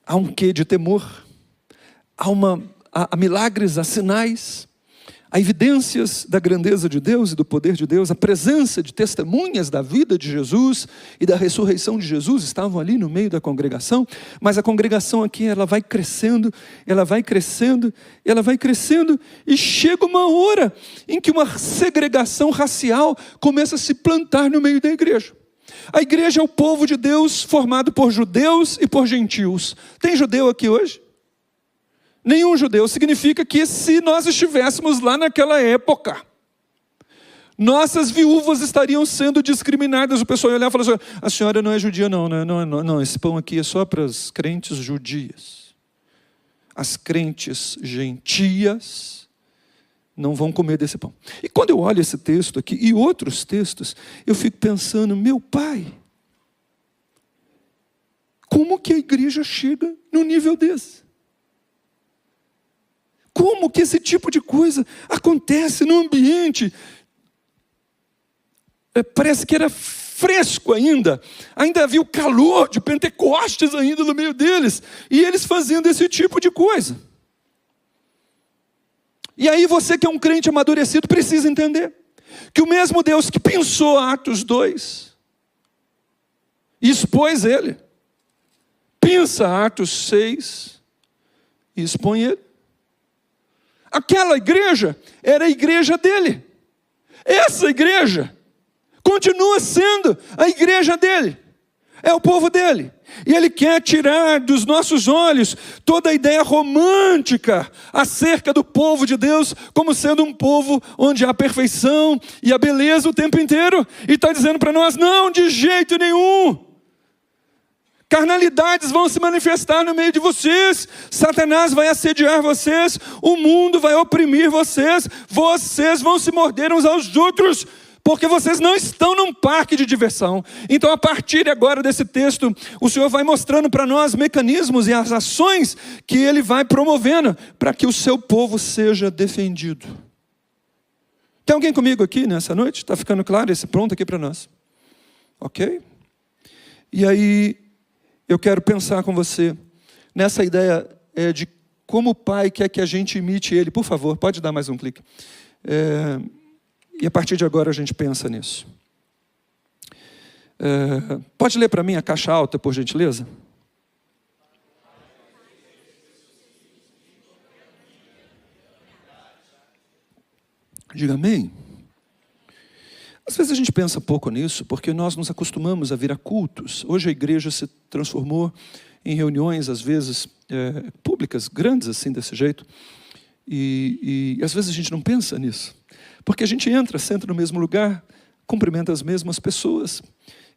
Speaker 2: Há um quê de temor. Há milagres, há sinais. Há evidências da grandeza de Deus e do poder de Deus. A presença de testemunhas da vida de Jesus e da ressurreição de Jesus estavam ali no meio da congregação. Mas a congregação aqui, ela vai crescendo, ela vai crescendo, ela vai crescendo. E chega uma hora em que uma segregação racial começa a se plantar no meio da igreja. A igreja é o povo de Deus formado por judeus e por gentios. Tem judeu aqui hoje? Nenhum judeu. Significa que se nós estivéssemos lá naquela época, nossas viúvas estariam sendo discriminadas. O pessoal ia olhar e falar assim: a senhora não é judia não, esse pão aqui é só para as crentes judias. As crentes gentias não vão comer desse pão. E quando eu olho esse texto aqui e outros textos, eu fico pensando, meu Pai, como que a igreja chega num nível desse? Como que esse tipo de coisa acontece num ambiente? Parece que era fresco ainda havia o calor de Pentecostes ainda no meio deles, e eles fazendo esse tipo de coisa. E aí você que é um crente amadurecido precisa entender que o mesmo Deus que pensou Atos 2 e expôs ele, pensa Atos 6 e expõe ele. Aquela igreja era a igreja dele. Essa igreja continua sendo a igreja dele. É o povo dele. E ele quer tirar dos nossos olhos toda a ideia romântica acerca do povo de Deus como sendo um povo onde há perfeição e a beleza o tempo inteiro. E está dizendo para nós, não, de jeito nenhum. Carnalidades vão se manifestar no meio de vocês. Satanás vai assediar vocês. O mundo vai oprimir vocês. Vocês vão se morder uns aos outros, porque vocês não estão num parque de diversão. Então, a partir agora desse texto, o Senhor vai mostrando para nós mecanismos e as ações que Ele vai promovendo para que o seu povo seja defendido. Tem alguém comigo aqui nessa noite? Está ficando claro esse pronto aqui para nós? Ok? E aí, eu quero pensar com você nessa ideia de como o Pai quer que a gente imite Ele. Por favor, pode dar mais um clique. E a partir de agora a gente pensa nisso. Pode ler para mim a caixa alta, por gentileza? Diga amém. Às vezes a gente pensa pouco nisso, porque nós nos acostumamos a vir a cultos. Hoje a igreja se transformou em reuniões, às vezes, públicas, grandes assim, desse jeito. E às vezes a gente não pensa nisso. Porque a gente entra, senta no mesmo lugar, cumprimenta as mesmas pessoas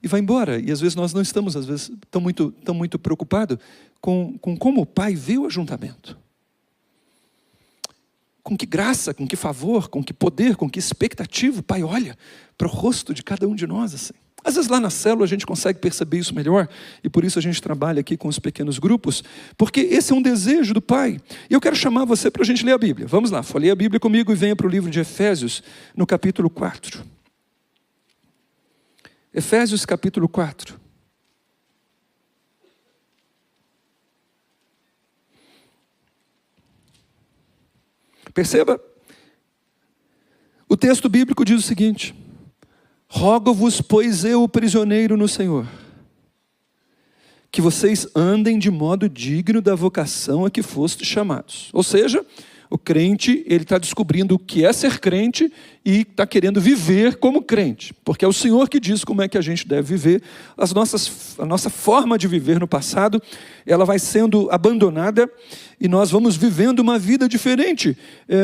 Speaker 2: e vai embora. E às vezes nós não estamos, às vezes, tão muito preocupados com como o Pai vê o ajuntamento. Com que graça, com que favor, com que poder, com que expectativa o Pai olha para o rosto de cada um de nós assim. Às vezes lá na célula a gente consegue perceber isso melhor, e por isso a gente trabalha aqui com os pequenos grupos, porque esse é um desejo do Pai. E eu quero chamar você para a gente ler a Bíblia. Vamos lá, folheie a Bíblia comigo e venha para o livro de Efésios, no capítulo 4. Efésios capítulo 4. Perceba, o texto bíblico diz o seguinte: rogo-vos, pois eu, prisioneiro no Senhor, que vocês andem de modo digno da vocação a que fostes chamados. Ou seja, o crente, ele está descobrindo o que é ser crente e está querendo viver como crente. Porque é o Senhor que diz como é que a gente deve viver. A nossa forma de viver no passado, ela vai sendo abandonada e nós vamos vivendo uma vida diferente,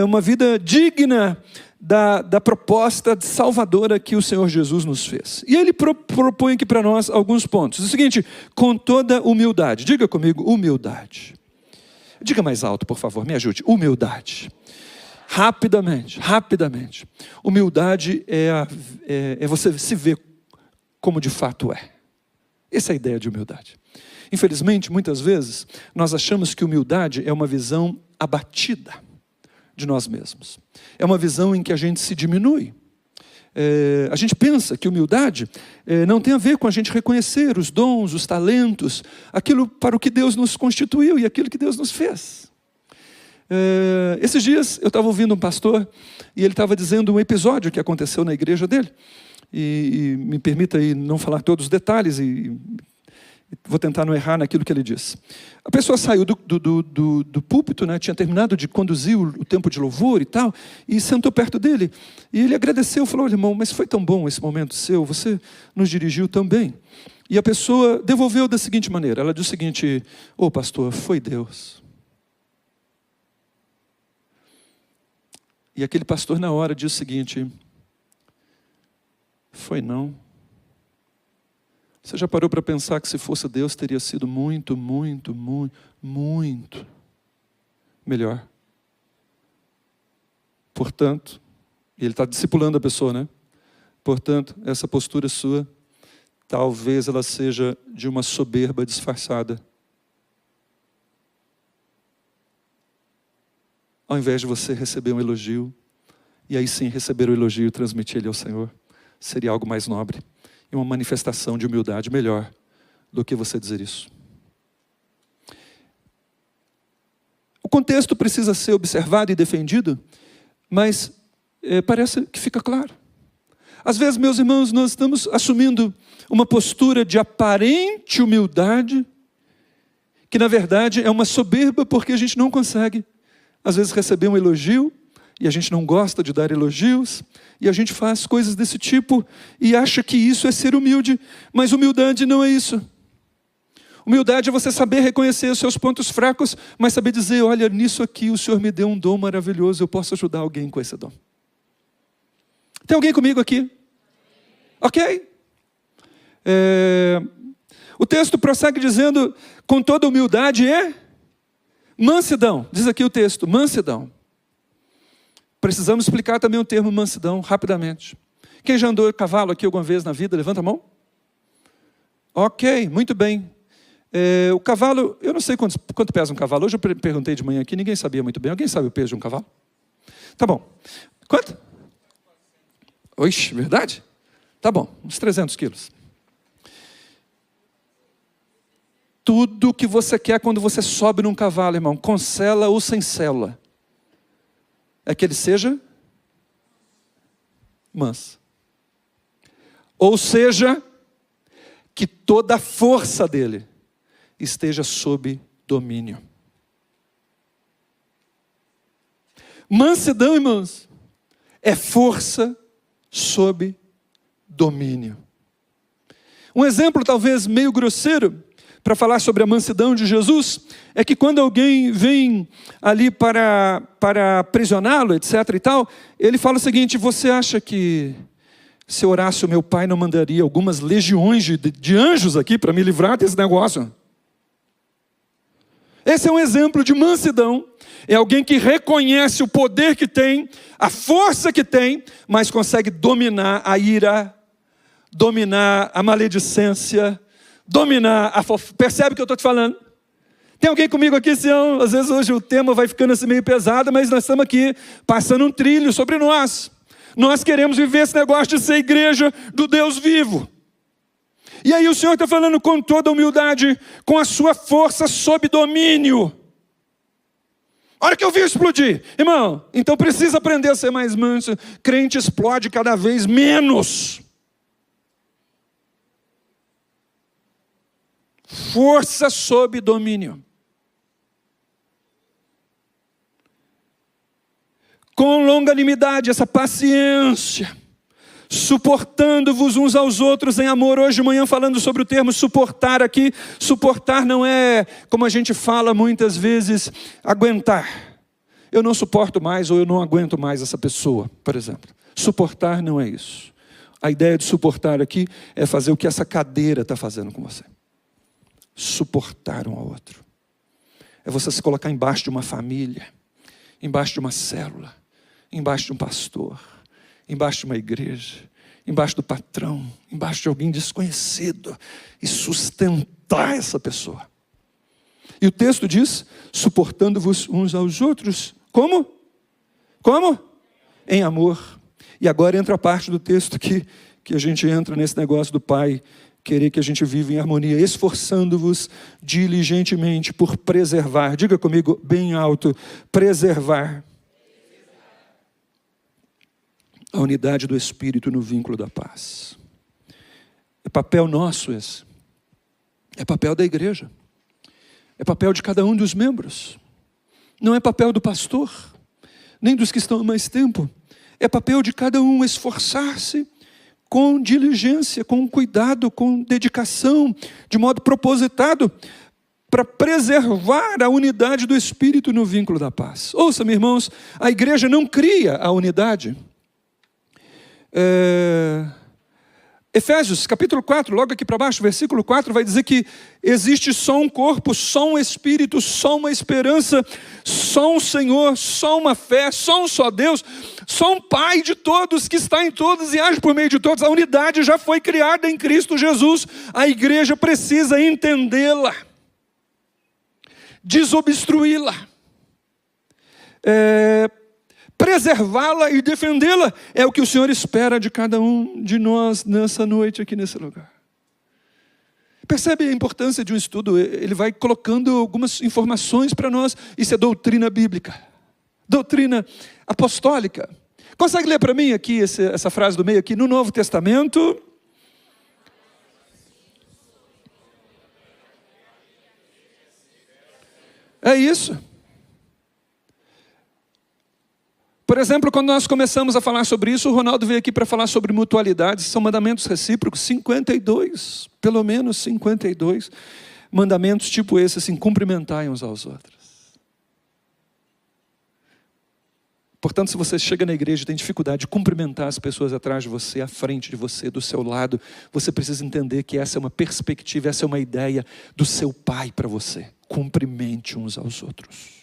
Speaker 2: uma vida digna da proposta salvadora que o Senhor Jesus nos fez. E Ele propõe aqui para nós alguns pontos. É o seguinte: com toda humildade. Diga comigo, humildade. Diga mais alto, por favor, me ajude. Humildade. Rapidamente. Humildade é você se ver como de fato é. Essa é a ideia de humildade. Infelizmente, muitas vezes, nós achamos que humildade é uma visão abatida de nós mesmos. É uma visão em que a gente se diminui. A gente pensa que humildade não tem a ver com a gente reconhecer os dons, os talentos, aquilo para o que Deus nos constituiu e aquilo que Deus nos fez. Esses dias eu estava ouvindo um pastor e ele estava dizendo um episódio que aconteceu na igreja dele. E me permita aí não falar todos os detalhes e vou tentar não errar naquilo que ele disse. A pessoa saiu do púlpito, né, tinha terminado de conduzir o tempo de louvor e tal, e sentou perto dele. E ele agradeceu, falou: olha, irmão, mas foi tão bom esse momento seu, você nos dirigiu tão bem. E a pessoa devolveu da seguinte maneira, ela disse o seguinte: ô pastor, foi Deus. E aquele pastor na hora disse o seguinte: foi não. Você já parou para pensar que se fosse Deus teria sido muito melhor? Portanto, e ele está discipulando a pessoa, né? Portanto, essa postura sua, talvez ela seja de uma soberba disfarçada. Ao invés de você receber um elogio, e aí sim receber o elogio e transmitir ele ao Senhor, seria algo mais nobre e uma manifestação de humildade melhor do que você dizer isso. O contexto precisa ser observado e defendido, mas parece que fica claro. Às vezes, meus irmãos, nós estamos assumindo uma postura de aparente humildade, que na verdade é uma soberba, porque a gente não consegue, às vezes, receber um elogio, e a gente não gosta de dar elogios, e a gente faz coisas desse tipo, e acha que isso é ser humilde, mas humildade não é isso. Humildade é você saber reconhecer os seus pontos fracos, mas saber dizer, olha, nisso aqui o Senhor me deu um dom maravilhoso, eu posso ajudar alguém com esse dom. Tem alguém comigo aqui? Ok? O texto prossegue dizendo, com toda humildade e mansidão. Diz aqui o texto, mansidão. Precisamos explicar também o termo mansidão, rapidamente. Quem já andou de cavalo aqui alguma vez na vida, levanta a mão. Ok, muito bem. O cavalo, eu não sei quanto pesa um cavalo. Hoje eu perguntei de manhã aqui, ninguém sabia muito bem. Alguém sabe o peso de um cavalo? Tá bom. Quanto? Oxe, verdade? Tá bom, uns 300 quilos. Tudo que você quer quando você sobe num cavalo, irmão, com sela ou sem sela, é que ele seja manso. Ou seja, que toda a força dele esteja sob domínio. Mansidão, irmãos, é força sob domínio. Um exemplo talvez meio grosseiro para falar sobre a mansidão de Jesus é que quando alguém vem ali para aprisioná-lo, etc. e tal, ele fala o seguinte, você acha que se eu orasse o meu pai não mandaria algumas legiões de anjos aqui para me livrar desse negócio? Esse é um exemplo de mansidão. É alguém que reconhece o poder que tem, a força que tem, mas consegue dominar a ira, dominar a maledicência, dominar a fofoca. Percebe o que eu estou te falando? Tem alguém comigo aqui, senão, às vezes hoje o tema vai ficando assim meio pesado, mas nós estamos aqui passando um trilho sobre nós. Nós queremos viver esse negócio de ser igreja do Deus vivo. E aí o Senhor está falando com toda humildade, com a sua força sob domínio. A hora que eu vi explodir, irmão, então precisa aprender a ser mais manso. Crente explode cada vez menos. Força sob domínio. Com longanimidade, essa paciência, suportando-vos uns aos outros em amor. Hoje de manhã falando sobre o termo suportar aqui. Suportar não é, como a gente fala muitas vezes, aguentar. Eu não suporto mais ou eu não aguento mais essa pessoa, por exemplo. Suportar não é isso. A ideia de suportar aqui é fazer o que essa cadeira está fazendo com você. Suportar um ao outro. É você se colocar embaixo de uma família, embaixo de uma célula, embaixo de um pastor, embaixo de uma igreja, embaixo do patrão, embaixo de alguém desconhecido e sustentar essa pessoa. E o texto diz, suportando-vos uns aos outros. Como? Como? Em amor. E agora entra a parte do texto que a gente entra nesse negócio do Pai querer que a gente viva em harmonia, esforçando-vos diligentemente por preservar, diga comigo bem alto, preservar a unidade do Espírito no vínculo da paz. É papel nosso esse. É papel da igreja. É papel de cada um dos membros. Não é papel do pastor, nem dos que estão há mais tempo. É papel de cada um esforçar-se com diligência, com cuidado, com dedicação, de modo propositado, para preservar a unidade do Espírito no vínculo da paz. Ouça, meus irmãos, a igreja não cria a unidade. Efésios, capítulo 4, logo aqui para baixo, versículo 4, vai dizer que existe só um corpo, só um Espírito, só uma esperança, só um Senhor, só uma fé, só um só Deus, só um Pai de todos, que está em todos e age por meio de todos. A unidade já foi criada em Cristo Jesus. A igreja precisa entendê-la, desobstruí-la, preservá-la e defendê-la. É o que o Senhor espera de cada um de nós nessa noite aqui nesse lugar. Percebe a importância de um estudo? Ele vai colocando algumas informações para nós. Isso é doutrina bíblica, doutrina apostólica. Consegue ler para mim aqui essa frase do meio aqui? No Novo Testamento, é isso. Por exemplo, quando nós começamos a falar sobre isso, o Ronaldo veio aqui para falar sobre mutualidades. São mandamentos recíprocos, 52, pelo menos 52 mandamentos tipo esse, assim, cumprimentai uns aos outros. Portanto, se você chega na igreja e tem dificuldade de cumprimentar as pessoas atrás de você, à frente de você, do seu lado, você precisa entender que essa é uma perspectiva, essa é uma ideia do seu Pai para você. Cumprimente uns aos outros.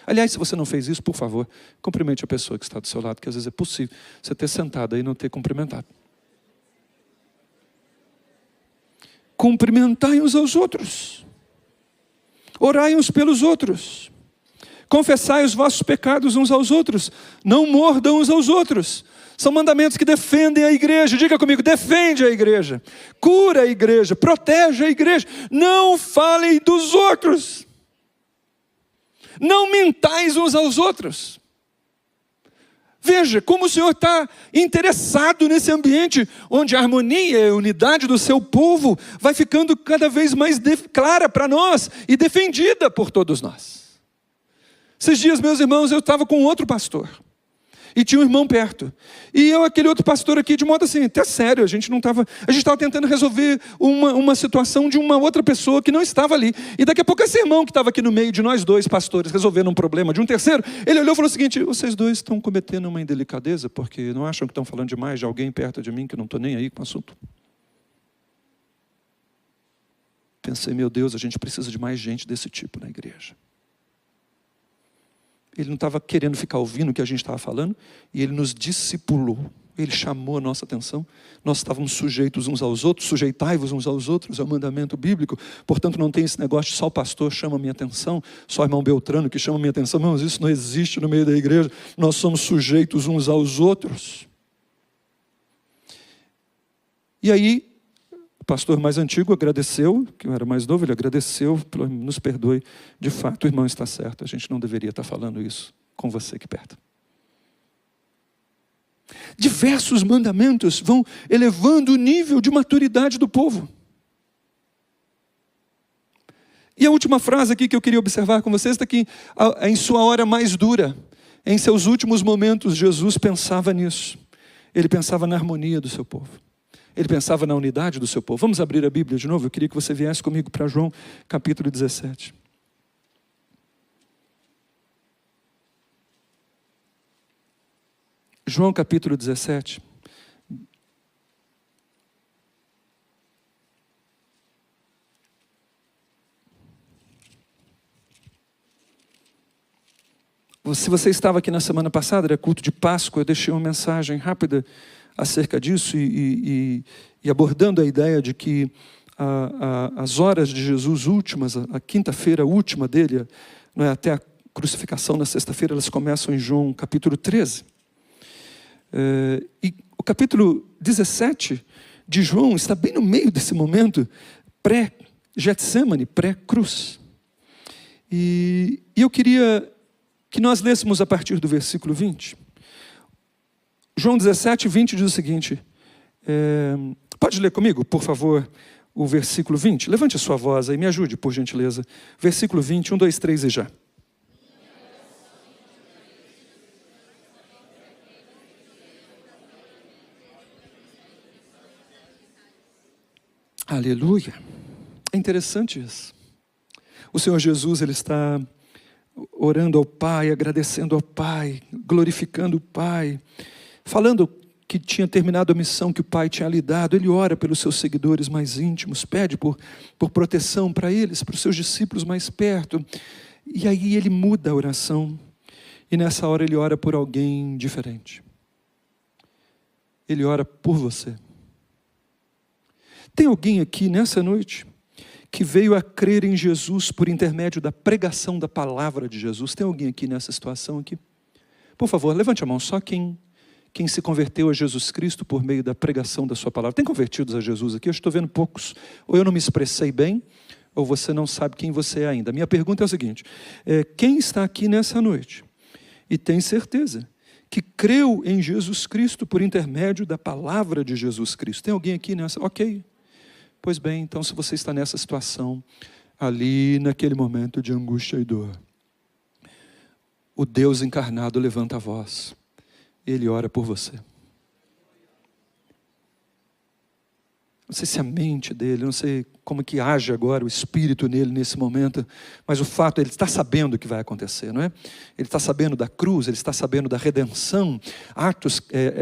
Speaker 2: Aliás, se você não fez isso, por favor, cumprimente a pessoa que está do seu lado, que às vezes é possível você ter sentado aí e não ter cumprimentado. Cumprimentai uns aos outros. Orai uns pelos outros. Confessai os vossos pecados uns aos outros. Não mordam uns aos outros. São mandamentos que defendem a igreja. Diga comigo, defende a igreja. Cura a igreja, protege a igreja. Não falem dos outros. Não mentais uns aos outros. Veja como o Senhor está interessado nesse ambiente onde a harmonia e a unidade do seu povo vai ficando cada vez mais clara para nós e defendida por todos nós. Esses dias, meus irmãos, eu estava com outro pastor e tinha um irmão perto. E eu, aquele outro pastor aqui, de modo assim, até sério, a gente estava tentando resolver uma situação de uma outra pessoa que não estava ali. E daqui a pouco esse irmão que estava aqui no meio de nós dois pastores, resolvendo um problema de um terceiro, ele olhou e falou o seguinte: vocês dois estão cometendo uma indelicadeza, porque não acham que estão falando demais de alguém perto de mim, que eu não estou nem aí com o assunto? Pensei, meu Deus, a gente precisa de mais gente desse tipo na igreja. Ele não estava querendo ficar ouvindo o que a gente estava falando, e ele nos discipulou, ele chamou a nossa atenção. Nós estávamos sujeitos uns aos outros, sujeitai-vos uns aos outros, é o mandamento bíblico. Portanto, não tem esse negócio de só o pastor chama a minha atenção, só o irmão Beltrano que chama a minha atenção. Irmãos, isso não existe no meio da igreja. Nós somos sujeitos uns aos outros. E aí, o pastor mais antigo agradeceu, que eu era mais novo, ele agradeceu, nos perdoe, de fato o irmão está certo, a gente não deveria estar falando isso com você aqui perto. Diversos mandamentos vão elevando o nível de maturidade do povo. E a última frase aqui que eu queria observar com vocês está aqui: em sua hora mais dura, em seus últimos momentos, Jesus pensava nisso. Ele pensava na harmonia do seu povo. Ele pensava na unidade do seu povo. Vamos abrir a Bíblia de novo? Eu queria que você viesse comigo para João, capítulo 17. João, capítulo 17. Se você estava aqui na semana passada, era culto de Páscoa, eu deixei uma mensagem rápida acerca disso e abordando a ideia de que as horas de Jesus últimas, a quinta-feira última dele, não é, até a crucificação na sexta-feira, elas começam em João capítulo 13. E o capítulo 17 de João está bem no meio desse momento pré-Getsêmani, pré-cruz. E eu queria que nós lêssemos a partir do versículo 20. João 17, 20 diz o seguinte, pode ler comigo, por favor, o versículo 20? Levante a sua voz aí, me ajude, por gentileza. Versículo 20, 1, 2, 3 e já. Aleluia. É interessante isso. O Senhor Jesus, Ele está orando ao Pai, agradecendo ao Pai, glorificando o Pai, falando que tinha terminado a missão que o Pai tinha lhe dado. Ele ora pelos seus seguidores mais íntimos, pede por proteção para eles, para os seus discípulos mais perto. E aí ele muda a oração. E nessa hora ele ora por alguém diferente. Ele ora por você. Tem alguém aqui nessa noite que veio a crer em Jesus por intermédio da pregação da palavra de Jesus? Tem alguém aqui nessa situação aqui? Por favor, levante a mão, só quem se converteu a Jesus Cristo por meio da pregação da sua palavra. Tem convertidos a Jesus aqui? Eu estou vendo poucos. Ou eu não me expressei bem, ou você não sabe quem você é ainda. Minha pergunta é a seguinte: quem está aqui nessa noite e tem certeza que creu em Jesus Cristo por intermédio da palavra de Jesus Cristo? Tem alguém aqui nessa? Ok. Pois bem, então se você está nessa situação, ali naquele momento de angústia e dor, o Deus encarnado levanta a voz. Ele ora por você. Não sei se a mente dele, não sei como que age agora o Espírito nele nesse momento, mas o fato é que ele está sabendo o que vai acontecer, não é? Ele está sabendo da cruz, ele está sabendo da redenção.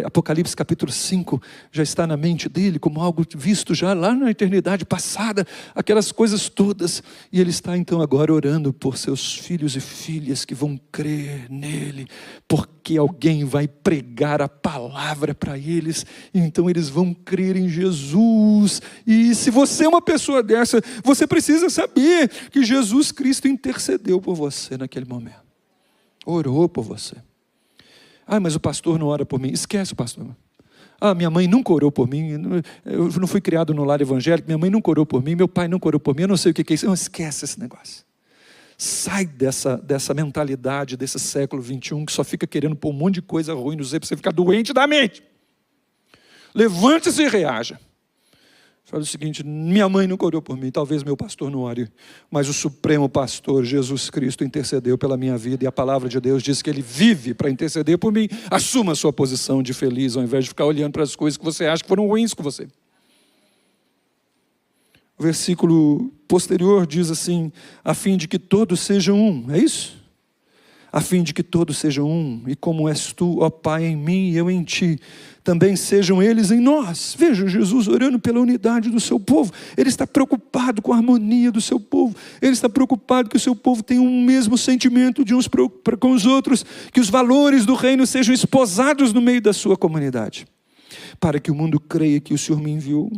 Speaker 2: Apocalipse capítulo 5 já está na mente dele como algo visto já lá na eternidade passada, aquelas coisas todas. E ele está então agora orando por seus filhos e filhas que vão crer nele, porque alguém vai pregar a palavra para eles, e então eles vão crer em Jesus. E se você é uma pessoa dessa, você precisa saber que Jesus Cristo intercedeu por você naquele momento. Orou por você. Mas o pastor não ora por mim. Esquece o pastor. Minha mãe nunca orou por mim. Eu não fui criado no lar evangélico. Minha mãe nunca orou por mim. Meu pai nunca orou por mim. Eu não sei o que é isso. Não, esquece esse negócio. Sai dessa mentalidade desse século 21 que só fica querendo pôr um monte de coisa ruim no você para você ficar doente da mente. Levante-se e reaja. Fala o seguinte: minha mãe nunca orou por mim, talvez meu pastor não ore, mas o supremo pastor, Jesus Cristo, intercedeu pela minha vida, e a palavra de Deus diz que Ele vive para interceder por mim. Assuma a sua posição de feliz, ao invés de ficar olhando para as coisas que você acha que foram ruins com você. O versículo posterior diz assim: a fim de que todos sejam um, é isso? A fim de que todos sejam um, e como és tu, ó Pai, em mim e eu em ti, também sejam eles em nós. Veja, Jesus orando pela unidade do seu povo. Ele está preocupado com a harmonia do seu povo. Ele está preocupado que o seu povo tenha um mesmo sentimento de uns para com os outros, que os valores do reino sejam esposados no meio da sua comunidade. Para que o mundo creia que o Senhor me enviou,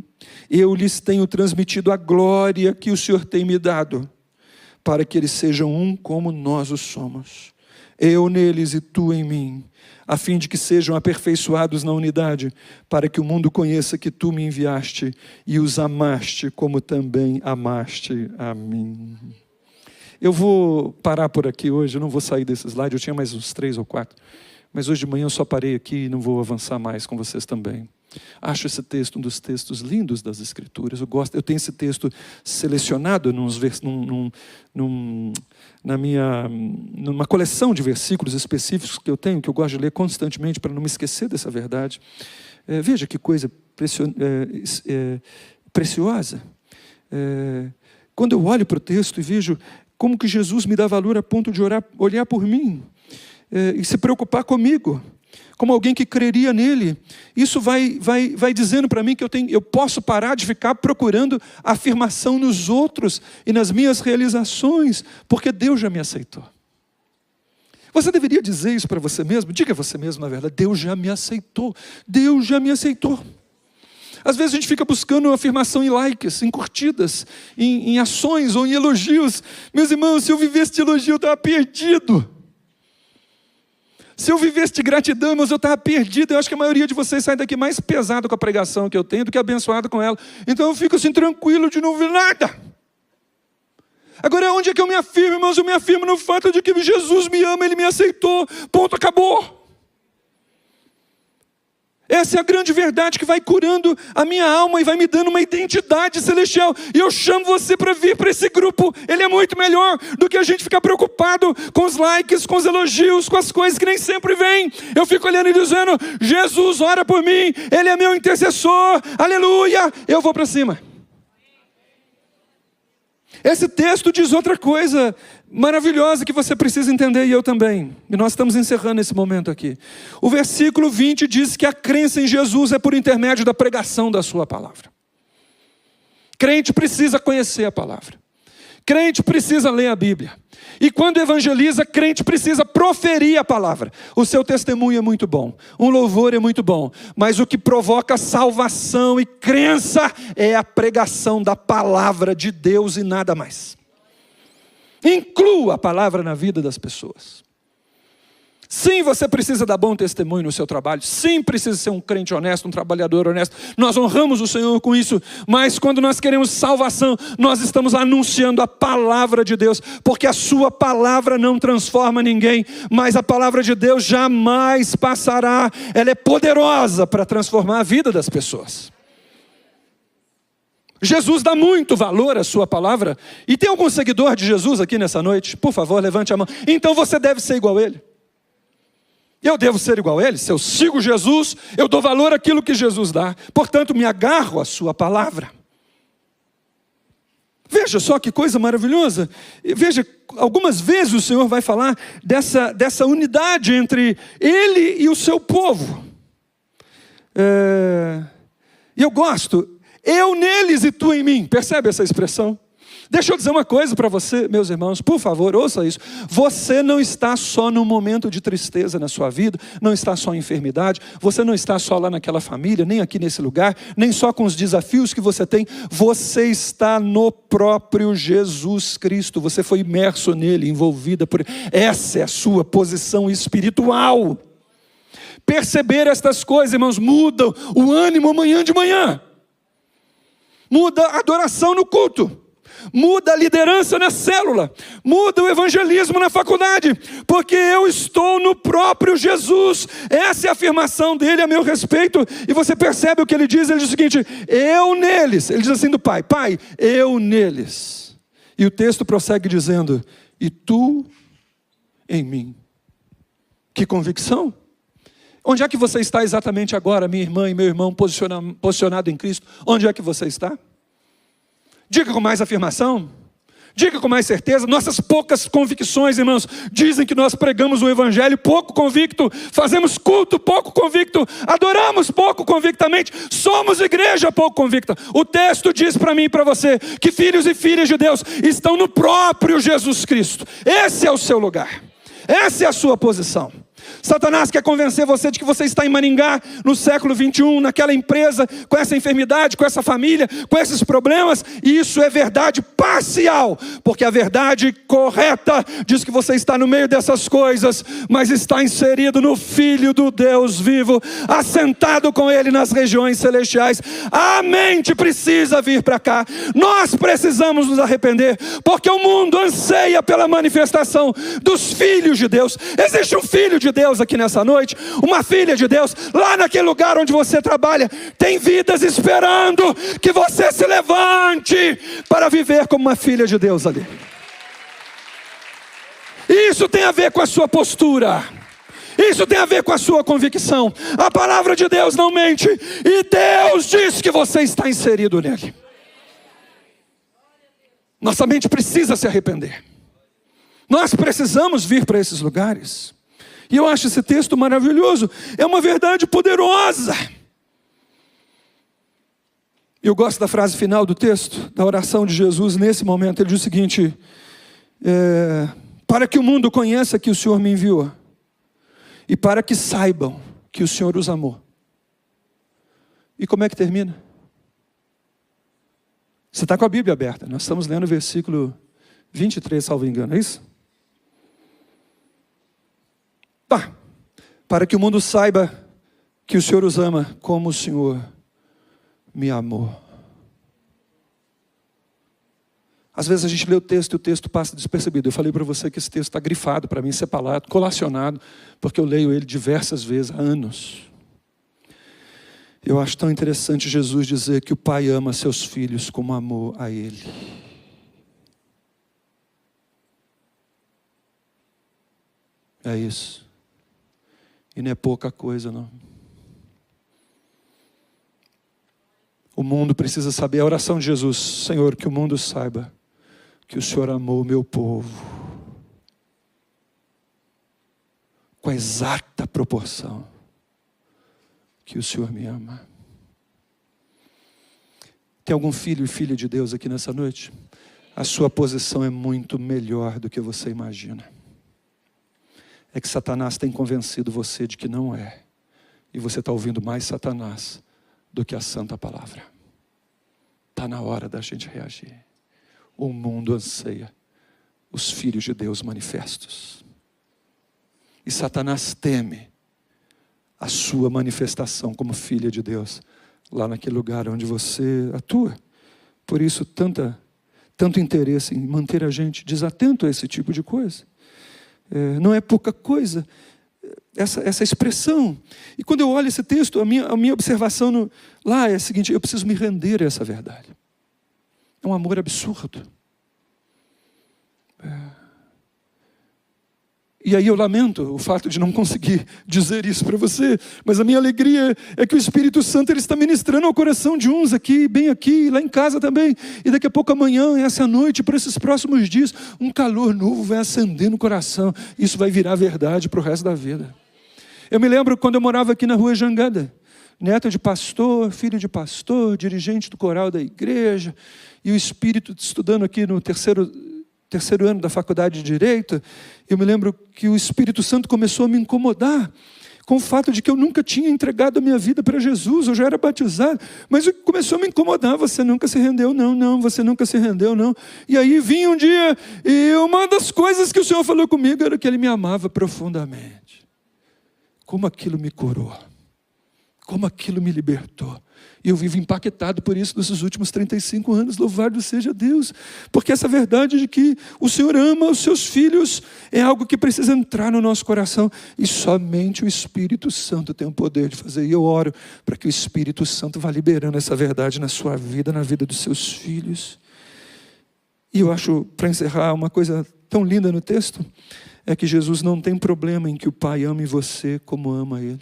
Speaker 2: eu lhes tenho transmitido a glória que o Senhor tem me dado, para que eles sejam um como nós o somos. Eu neles e tu em mim, a fim de que sejam aperfeiçoados na unidade, para que o mundo conheça que tu me enviaste e os amaste como também amaste a mim. Eu vou parar por aqui hoje, eu não vou sair desse slide, eu tinha mais uns 3 ou 4, mas hoje de manhã eu só parei aqui e não vou avançar mais com vocês também. Acho esse texto um dos textos lindos das Escrituras. Eu tenho esse texto selecionado numa coleção de versículos específicos que eu tenho, que eu gosto de ler constantemente para não me esquecer dessa verdade. Veja que coisa preciosa. Quando eu olho para o texto e vejo como que Jesus me dá valor a ponto de olhar por mim e se preocupar comigo, como alguém que creria nele, isso vai dizendo para mim que eu posso parar de ficar procurando afirmação nos outros e nas minhas realizações, porque Deus já me aceitou. Você deveria dizer isso para você mesmo? Diga a você mesmo, na verdade: Deus já me aceitou. Deus já me aceitou. Às vezes a gente fica buscando afirmação em likes, em curtidas, em ações ou em elogios. Meus irmãos, se eu vivesse de elogio, eu estava perdido. Se eu vivesse de gratidão, mas eu estava perdido. Eu acho que a maioria de vocês sai daqui mais pesado com a pregação que eu tenho do que abençoado com ela. Então eu fico assim tranquilo de não ver nada. Agora onde é que eu me afirmo, irmãos? Eu me afirmo no fato de que Jesus me ama, Ele me aceitou. Ponto, acabou. Essa é a grande verdade que vai curando a minha alma e vai me dando uma identidade celestial. E eu chamo você para vir para esse grupo. Ele é muito melhor do que a gente ficar preocupado com os likes, com os elogios, com as coisas que nem sempre vêm. Eu fico olhando e dizendo: Jesus ora por mim, Ele é meu intercessor, aleluia, eu vou para cima. Esse texto diz outra coisa maravilhosa que você precisa entender, e eu também. E nós estamos encerrando esse momento aqui. O versículo 20 diz que a crença em Jesus é por intermédio da pregação da sua palavra. Crente precisa conhecer a palavra. Crente precisa ler a Bíblia. E quando evangeliza, crente precisa proferir a palavra. O seu testemunho é muito bom, um louvor é muito bom, mas o que provoca salvação e crença é a pregação da palavra de Deus e nada mais. Inclua a palavra na vida das pessoas. Sim, você precisa dar bom testemunho no seu trabalho. Sim, precisa ser um crente honesto, um trabalhador honesto. Nós honramos o Senhor com isso. Mas quando nós queremos salvação, nós estamos anunciando a palavra de Deus. Porque a sua palavra não transforma ninguém. Mas a palavra de Deus jamais passará. Ela é poderosa para transformar a vida das pessoas. Jesus dá muito valor à sua palavra. E tem algum seguidor de Jesus aqui nessa noite? Por favor, levante a mão. Então você deve ser igual a ele. Eu devo ser igual a ele. Se eu sigo Jesus, eu dou valor àquilo que Jesus dá. Portanto, me agarro à sua palavra. Veja só que coisa maravilhosa. Veja, algumas vezes o Senhor vai falar dessa unidade entre ele e o seu povo. E eu gosto. Eu neles e tu em mim. Percebe essa expressão? Deixa eu dizer uma coisa para você, meus irmãos, por favor, ouça isso. Você não está só num momento de tristeza na sua vida, não está só em enfermidade, você não está só lá naquela família, nem aqui nesse lugar, nem só com os desafios que você tem. Você está no próprio Jesus Cristo, você foi imerso nele, envolvida por ele. Essa é a sua posição espiritual. Perceber estas coisas, irmãos, mudam o ânimo amanhã de manhã. Muda a adoração no culto. Muda a liderança na célula, muda o evangelismo na faculdade, porque eu estou no próprio Jesus. Essa é a afirmação dele a meu respeito. E você percebe o que ele diz? Ele diz o seguinte: eu neles. Ele diz assim do Pai: Pai, eu neles. E o texto prossegue dizendo: e tu em mim. Que convicção! Onde é que você está exatamente agora, minha irmã e meu irmão, posicionado em Cristo? Onde é que você está? Diga com mais afirmação, diga com mais certeza. Nossas poucas convicções, irmãos, dizem que nós pregamos um evangelho pouco convicto, fazemos culto pouco convicto, adoramos pouco convictamente, somos igreja pouco convicta. O texto diz para mim e para você que filhos e filhas de Deus estão no próprio Jesus Cristo. Esse é o seu lugar, essa é a sua posição. Satanás quer convencer você de que você está em Maringá no século 21, naquela empresa, com essa enfermidade, com essa família, com esses problemas. E isso é verdade parcial, porque a verdade correta diz que você está no meio dessas coisas, mas está inserido no Filho do Deus vivo, assentado com ele nas regiões celestiais. A mente precisa vir para cá. Nós precisamos nos arrepender, porque o mundo anseia pela manifestação dos filhos de Deus. Existe um filho de Deus aqui nessa noite, uma filha de Deus, lá naquele lugar onde você trabalha, tem vidas esperando que você se levante para viver como uma filha de Deus ali. Isso tem a ver com a sua postura, isso tem a ver com a sua convicção. A palavra de Deus não mente, e Deus diz que você está inserido nele. Nossa mente precisa se arrepender, nós precisamos vir para esses lugares. E eu acho esse texto maravilhoso. É uma verdade poderosa. Eu gosto da frase final do texto, da oração de Jesus nesse momento. Ele diz o seguinte: para que o mundo conheça que o Senhor me enviou, e para que saibam que o Senhor os amou. E como é que termina? Você está com a Bíblia aberta. Nós estamos lendo o versículo 23, salvo engano, é isso? Para que o mundo saiba que o Senhor os ama como o Senhor me amou. Às vezes a gente lê o texto e o texto passa despercebido. Eu falei para você que esse texto está grifado para mim, separado, colacionado, porque eu leio ele diversas vezes, há anos. Eu acho tão interessante Jesus dizer que o Pai ama seus filhos como amou a Ele. É isso. E não é pouca coisa, não. O mundo precisa saber, a oração de Jesus: Senhor, que o mundo saiba que o Senhor amou o meu povo com a exata proporção que o Senhor me ama. Tem algum filho e filha de Deus aqui nessa noite? A sua posição é muito melhor do que você imagina. É que Satanás tem convencido você de que não é. E você está ouvindo mais Satanás do que a santa palavra. Está na hora da gente reagir. O mundo anseia os filhos de Deus manifestos. E Satanás teme a sua manifestação como filha de Deus, lá naquele lugar onde você atua. Por isso, tanto interesse em manter a gente desatento a esse tipo de coisa. Não é pouca coisa essa expressão. E quando eu olho esse texto, a minha observação lá é a seguinte: eu preciso me render a essa verdade. É um amor absurdo. E aí eu lamento o fato de não conseguir dizer isso para você, mas a minha alegria é que o Espírito Santo ele está ministrando ao coração de uns aqui, bem aqui, lá em casa também. E daqui a pouco amanhã, essa noite, por esses próximos dias, um calor novo vai acender no coração. Isso vai virar verdade para o resto da vida. Eu me lembro quando eu morava aqui na rua Jangada, neto de pastor, filho de pastor, dirigente do coral da igreja, e o Espírito estudando aqui no terceiro ano da faculdade de Direito. Eu me lembro que o Espírito Santo começou a me incomodar com o fato de que eu nunca tinha entregado a minha vida para Jesus, eu já era batizado, mas começou a me incomodar: você nunca se rendeu, não, você nunca se rendeu, não. E aí vinha um dia, e uma das coisas que o Senhor falou comigo era que Ele me amava profundamente. Como aquilo me curou, como aquilo me libertou. E eu vivo impactado por isso nesses últimos 35 anos, louvado seja Deus. Porque essa verdade de que o Senhor ama os seus filhos é algo que precisa entrar no nosso coração. E somente o Espírito Santo tem o poder de fazer. E eu oro para que o Espírito Santo vá liberando essa verdade na sua vida, na vida dos seus filhos. E eu acho, para encerrar, uma coisa tão linda no texto, é que Jesus não tem problema em que o Pai ame você como ama Ele.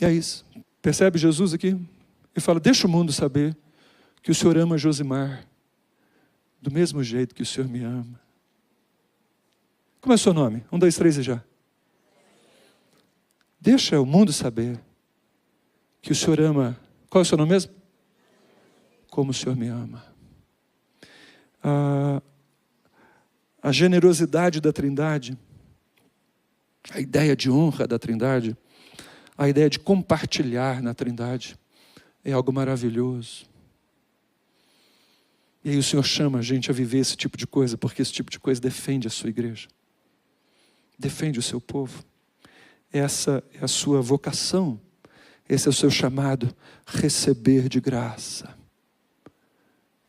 Speaker 2: É isso. Percebe Jesus aqui? Ele fala: deixa o mundo saber que o Senhor ama Josimar do mesmo jeito que o Senhor me ama. Como é o seu nome? 1, 2, 3 e já. Deixa o mundo saber que o Senhor ama. Qual é o seu nome mesmo? Como o Senhor me ama. A generosidade da Trindade, a ideia de honra da Trindade, a ideia de compartilhar na Trindade é algo maravilhoso. E aí o Senhor chama a gente a viver esse tipo de coisa, porque esse tipo de coisa defende a sua igreja, defende o seu povo. Essa é a sua vocação, esse é o seu chamado: receber de graça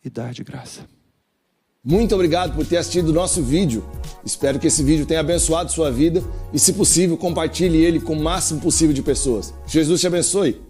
Speaker 2: e dar de graça.
Speaker 1: Muito obrigado por ter assistido o nosso vídeo. Espero que esse vídeo tenha abençoado sua vida e, se possível, compartilhe ele com o máximo possível de pessoas. Jesus te abençoe.